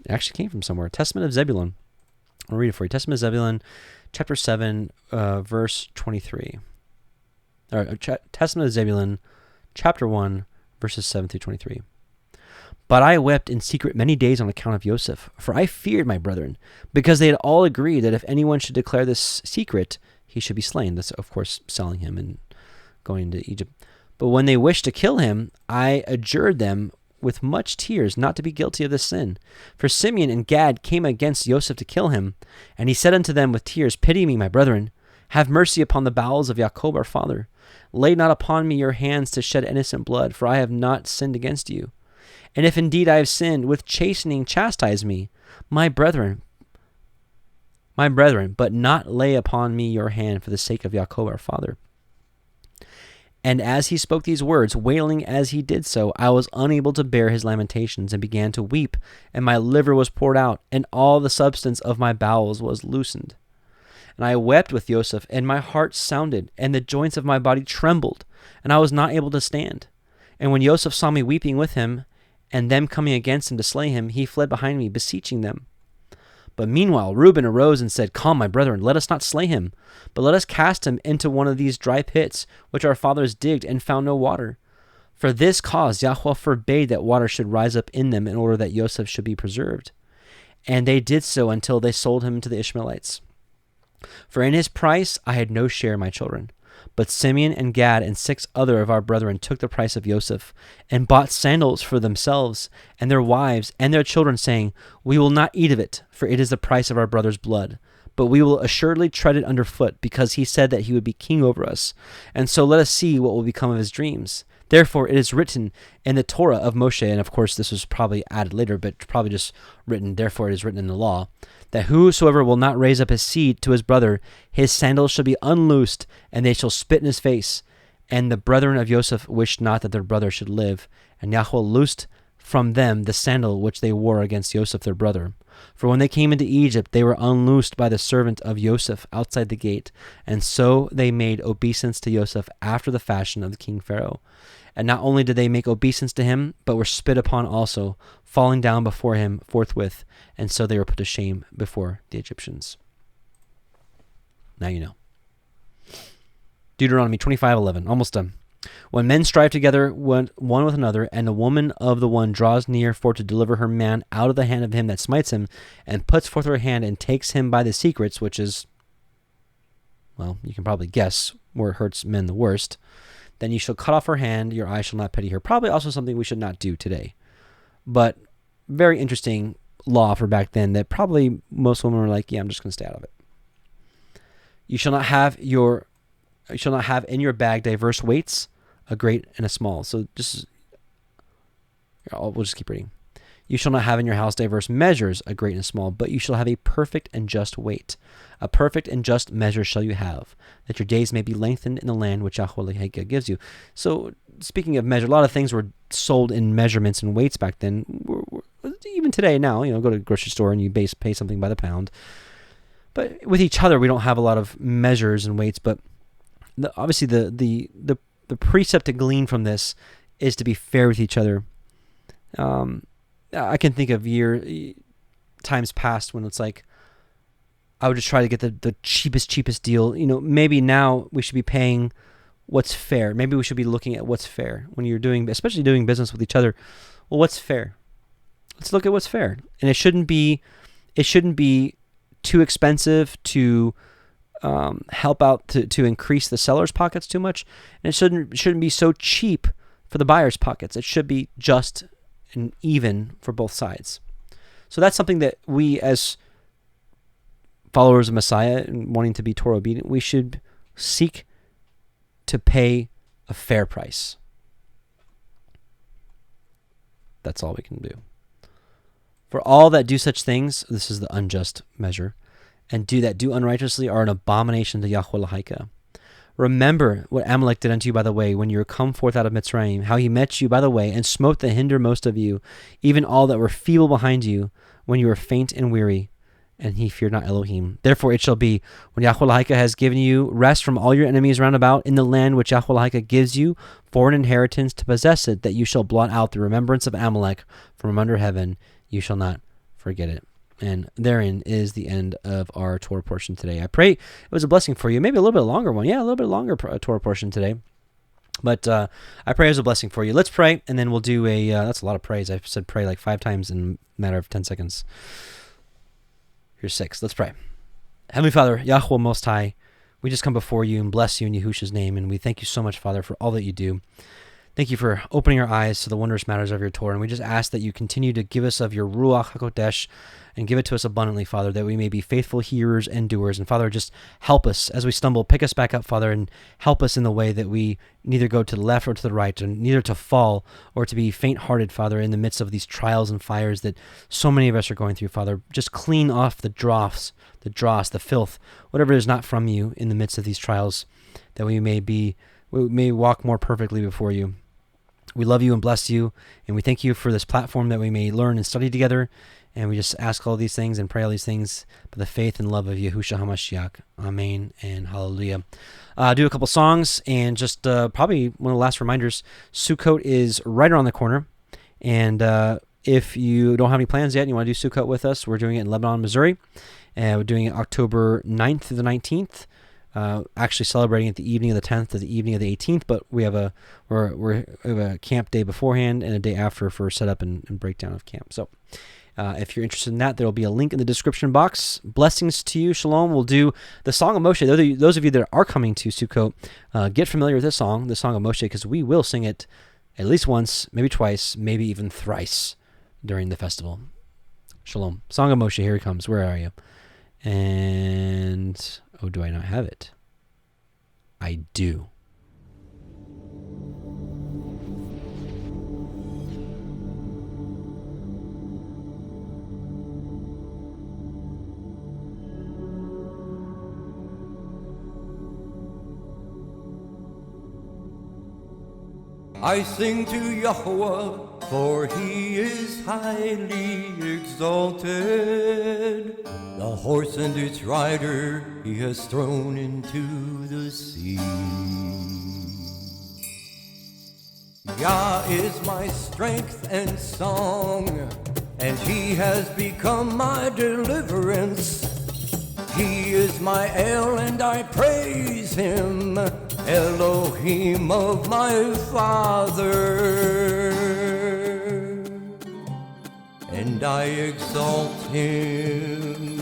It actually came from somewhere. Testament of Zebulun. I'll read it for you. Testament of Zebulun, chapter 7, verse 23. Testament of Zebulun, chapter 1, verses 7 through 23. But I wept in secret many days on account of Joseph, for I feared my brethren, because they had all agreed that if anyone should declare this secret, he should be slain. That's, of course, selling him and going to Egypt. But when they wished to kill him, I adjured them with much tears not to be guilty of this sin. For Simeon and Gad came against Joseph to kill him, and he said unto them with tears, Pity me, my brethren. Have mercy upon the bowels of Jacob our father. Lay not upon me your hands to shed innocent blood, for I have not sinned against you. And if indeed I have sinned, with chastening chastise me, my brethren, but not lay upon me your hand for the sake of Jacob our father. And as he spoke these words, wailing as he did so, I was unable to bear his lamentations, and began to weep, and my liver was poured out, and all the substance of my bowels was loosened. And I wept with Joseph, and my heart sounded, and the joints of my body trembled, and I was not able to stand. And when Joseph saw me weeping with him, and them coming against him to slay him, he fled behind me, beseeching them. But meanwhile Reuben arose and said, Come, my brethren, let us not slay him, but let us cast him into one of these dry pits, which our fathers digged, and found no water. For this cause Yahuwah forbade that water should rise up in them, in order that Joseph should be preserved. And they did so until they sold him to the Ishmaelites. For in his price I had no share, my children. But Simeon and Gad and 6 other of our brethren took the price of Joseph, and bought sandals for themselves, and their wives, and their children, saying, We will not eat of it, for it is the price of our brother's blood. But we will assuredly tread it under foot, because he said that he would be king over us. And so let us see what will become of his dreams. Therefore it is written in the Torah of Moshe, and of course this was probably added later, but probably just written, therefore it is written in the law, that whosoever will not raise up his seed to his brother, his sandals shall be unloosed, and they shall spit in his face. And the brethren of Joseph wished not that their brother should live, and Yahuwah loosed from them the sandal which they wore against Joseph their brother. For when they came into Egypt, they were unloosed by the servant of Joseph outside the gate, and so they made obeisance to Joseph after the fashion of the king Pharaoh. And not only did they make obeisance to him, but were spit upon also, falling down before him forthwith, and so they were put to shame before the Egyptians. Now you know. Deuteronomy 25:11, almost done. When men strive together one with another, and the woman of the one draws near for to deliver her man out of the hand of him that smites him, and puts forth her hand and takes him by the secrets, which is, well, you can probably guess where it hurts men the worst, then you shall cut off her hand, your eye shall not pity her. Probably also something we should not do today. But very interesting law for back then that probably most women were like, yeah, I'm just going to stay out of it. You shall not have in your bag diverse weights, a great and a small. So we'll just keep reading. You shall not have in your house diverse measures, a great and a small, but you shall have a perfect and just weight. A perfect and just measure shall you have, that your days may be lengthened in the land which Yahuwah gives you. So, speaking of measure, a lot of things were sold in measurements and weights back then. Even today, now, go to a grocery store and you pay something by the pound. But with each other, we don't have a lot of measures and weights. But obviously, the precept to glean from this is to be fair with each other. I can think of times past when it's like I would just try to get the cheapest deal. Maybe now we should be paying what's fair. Maybe we should be looking at what's fair when you're especially doing business with each other. Well, what's fair? Let's look at what's fair. And it shouldn't be too expensive to help out to increase the seller's pockets too much. And it shouldn't be so cheap for the buyer's pockets. It should be just and even for both sides. So that's something that we, as followers of Messiah and wanting to be Torah obedient, we should seek to pay a fair price. That's all we can do. For all that do such things, this is the unjust measure, and do unrighteously are an abomination to Yahuwah. Remember what Amalek did unto you by the way, when you were come forth out of Mitzrayim, how he met you by the way, and smote the hindermost of you, even all that were feeble behind you, when you were faint and weary, and he feared not Elohim. Therefore it shall be, when Yahuwah has given you rest from all your enemies round about, in the land which Yahuwah gives you for an inheritance to possess it, that you shall blot out the remembrance of Amalek from under heaven, you shall not forget it. And therein is the end of our Torah portion today. I pray it was a blessing for you. Maybe a little bit longer one. Yeah, a little bit longer Torah portion today. But I pray it was a blessing for you. Let's pray, and then we'll do that's a lot of praise. I've said pray like 5 times in a matter of 10 seconds. Here's 6. Let's pray. Heavenly Father, Yahuwah Most High, we just come before you and bless you in Yahushua's name. And we thank you so much, Father, for all that you do. Thank you for opening our eyes to the wondrous matters of your Torah, and we just ask that you continue to give us of your Ruach HaKodesh and give it to us abundantly, Father, that we may be faithful hearers and doers. And Father, just help us as we stumble, pick us back up, Father, and help us in the way that we neither go to the left or to the right, and neither to fall or to be faint-hearted, Father, in the midst of these trials and fires that so many of us are going through, Father. Just clean off the dross, the filth, whatever is not from you in the midst of these trials, that we may walk more perfectly before you. We love you and bless you, and we thank you for this platform that we may learn and study together, and we just ask all these things and pray all these things by the faith and love of Yahushua HaMashiach. Amen and hallelujah. Do a couple songs, and just probably one of the last reminders, Sukkot is right around the corner, and if you don't have any plans yet and you want to do Sukkot with us, we're doing it in Lebanon, Missouri, and we're doing it October 9th through the 19th. Actually celebrating at the evening of the 10th to the evening of the 18th, but we have a camp day beforehand and a day after for setup and breakdown of camp. So if you're interested in that, there will be a link in the description box. Blessings to you. Shalom. We'll do the Song of Moshe. Those of you that are coming to Sukkot, get familiar with this song, the Song of Moshe, because we will sing it at least once, maybe twice, maybe even thrice during the festival. Shalom. Song of Moshe, here it comes. Where are you? And... oh, do I not have it? I do. I sing to Yahuwah, for he is highly exalted. The horse and its rider he has thrown into the sea. Yah is my strength and song, and he has become my deliverance. He is my El, and I praise him, Elohim of my father, and I exalt him.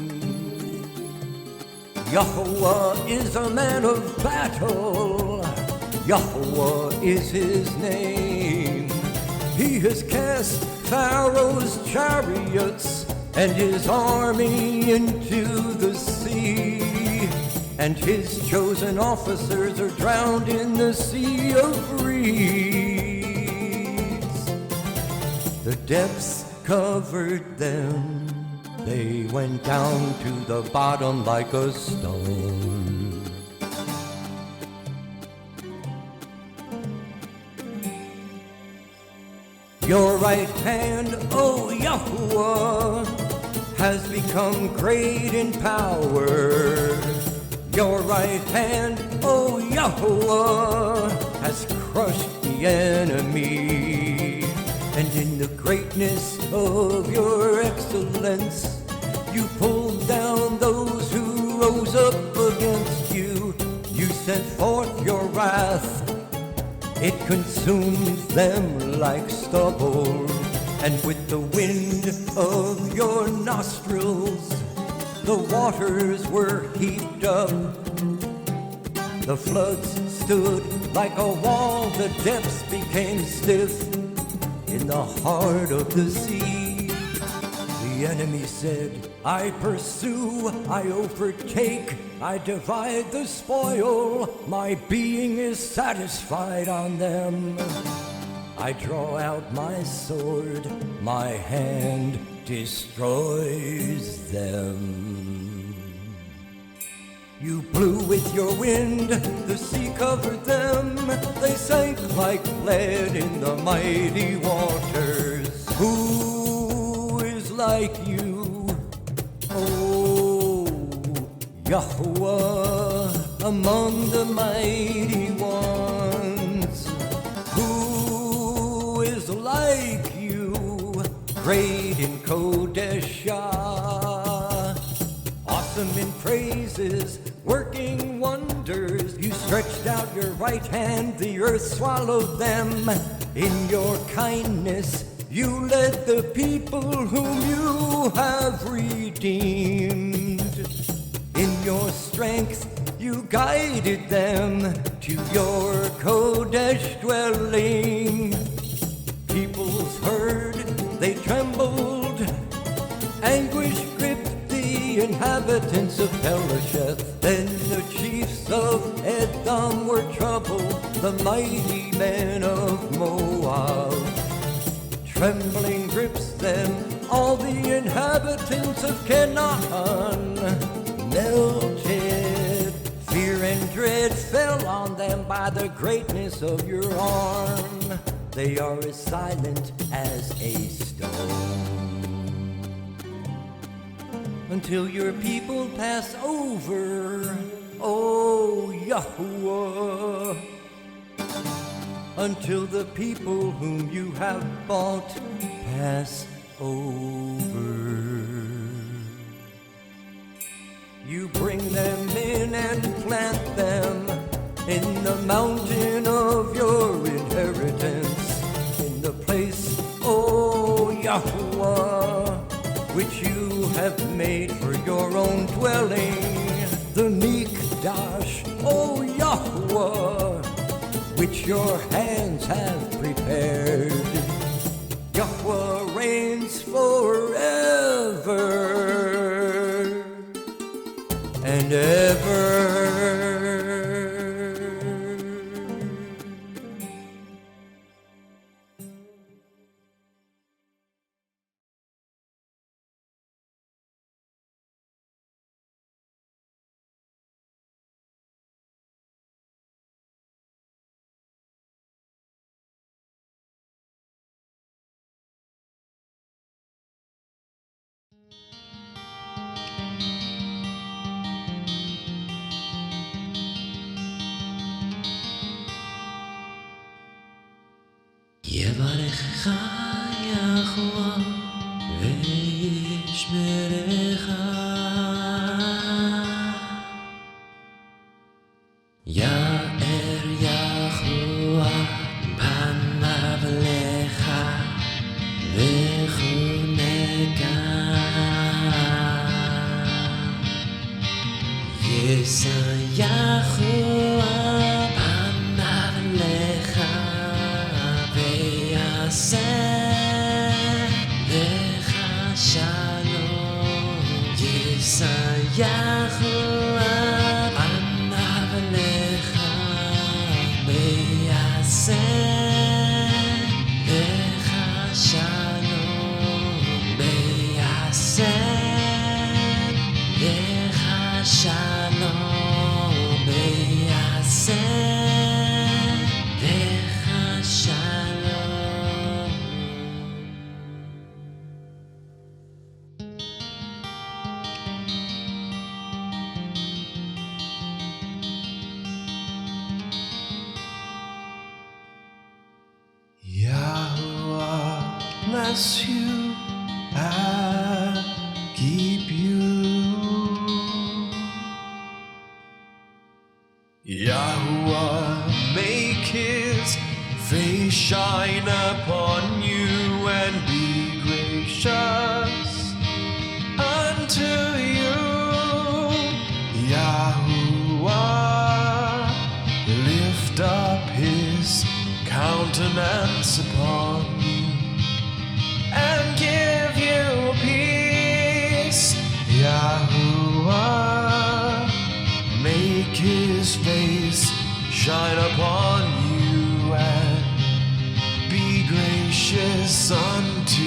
Yahuwah is a man of battle, Yahuwah is his name. He has cast Pharaoh's chariots and his army into the sea, and his chosen officers are drowned in the sea of reeds. The depths covered them, they went down to the bottom like a stone. Your right hand, O Yahuwah, has become great in power. Your right hand, O Yahuwah, has crushed the enemy. And in the greatness of your excellence, you pulled down those who rose up against you. You sent forth your wrath, it consumes them like stubble. And with the wind of your nostrils, the waters were heaped up. The floods stood like a wall, the depths became stiff in the heart of the sea. The enemy said, I pursue, I overtake, I divide the spoil, my being is satisfied on them. I draw out my sword, my hand destroys them. You blew with your wind, the sea covered them, they sank like lead in the mighty waters. Who is like you, O Yahuwah, among the mighty ones? Who is like you, great in Kodeshah, awesome in praises, working wonders? You stretched out your right hand, the earth swallowed them. In your kindness, you led the people whom you have redeemed. In your strength, You guided them to your Kodesh dwelling. Peoples heard, they trembled. Anguish gripped the inhabitants of Pelasheth. Then the chiefs of Edom were troubled, the mighty men of Moab. Trembling grips them, all the inhabitants of Canaan melted. Fear and dread fell on them by the greatness of your arm. They are as silent as a stone. Until your people pass over, O Yahuwah. Until the people whom you have bought pass over. You bring them in and plant them in the mountain of your inheritance, in the place, O Yahuwah, which you have made for your own dwelling, the Mikdash, O Yahuwah, which your hands have prepared. Yahuwah reigns forever and ever. יברכך יחוה וישמרך יאר יחוה פניו לך וחונקה יישא יחוה פניו לך לך שלום יישא יחוה פניו לך ויעשה לך שלום ויעשה לך שלום ויעשה לך שלום. Yahuwah bless you and keep you. Yahuwah make his face shine upon you and be gracious unto you. Yahuwah lift up his countenance upon you and give you peace. Yahuwah make his face shine upon you and be gracious unto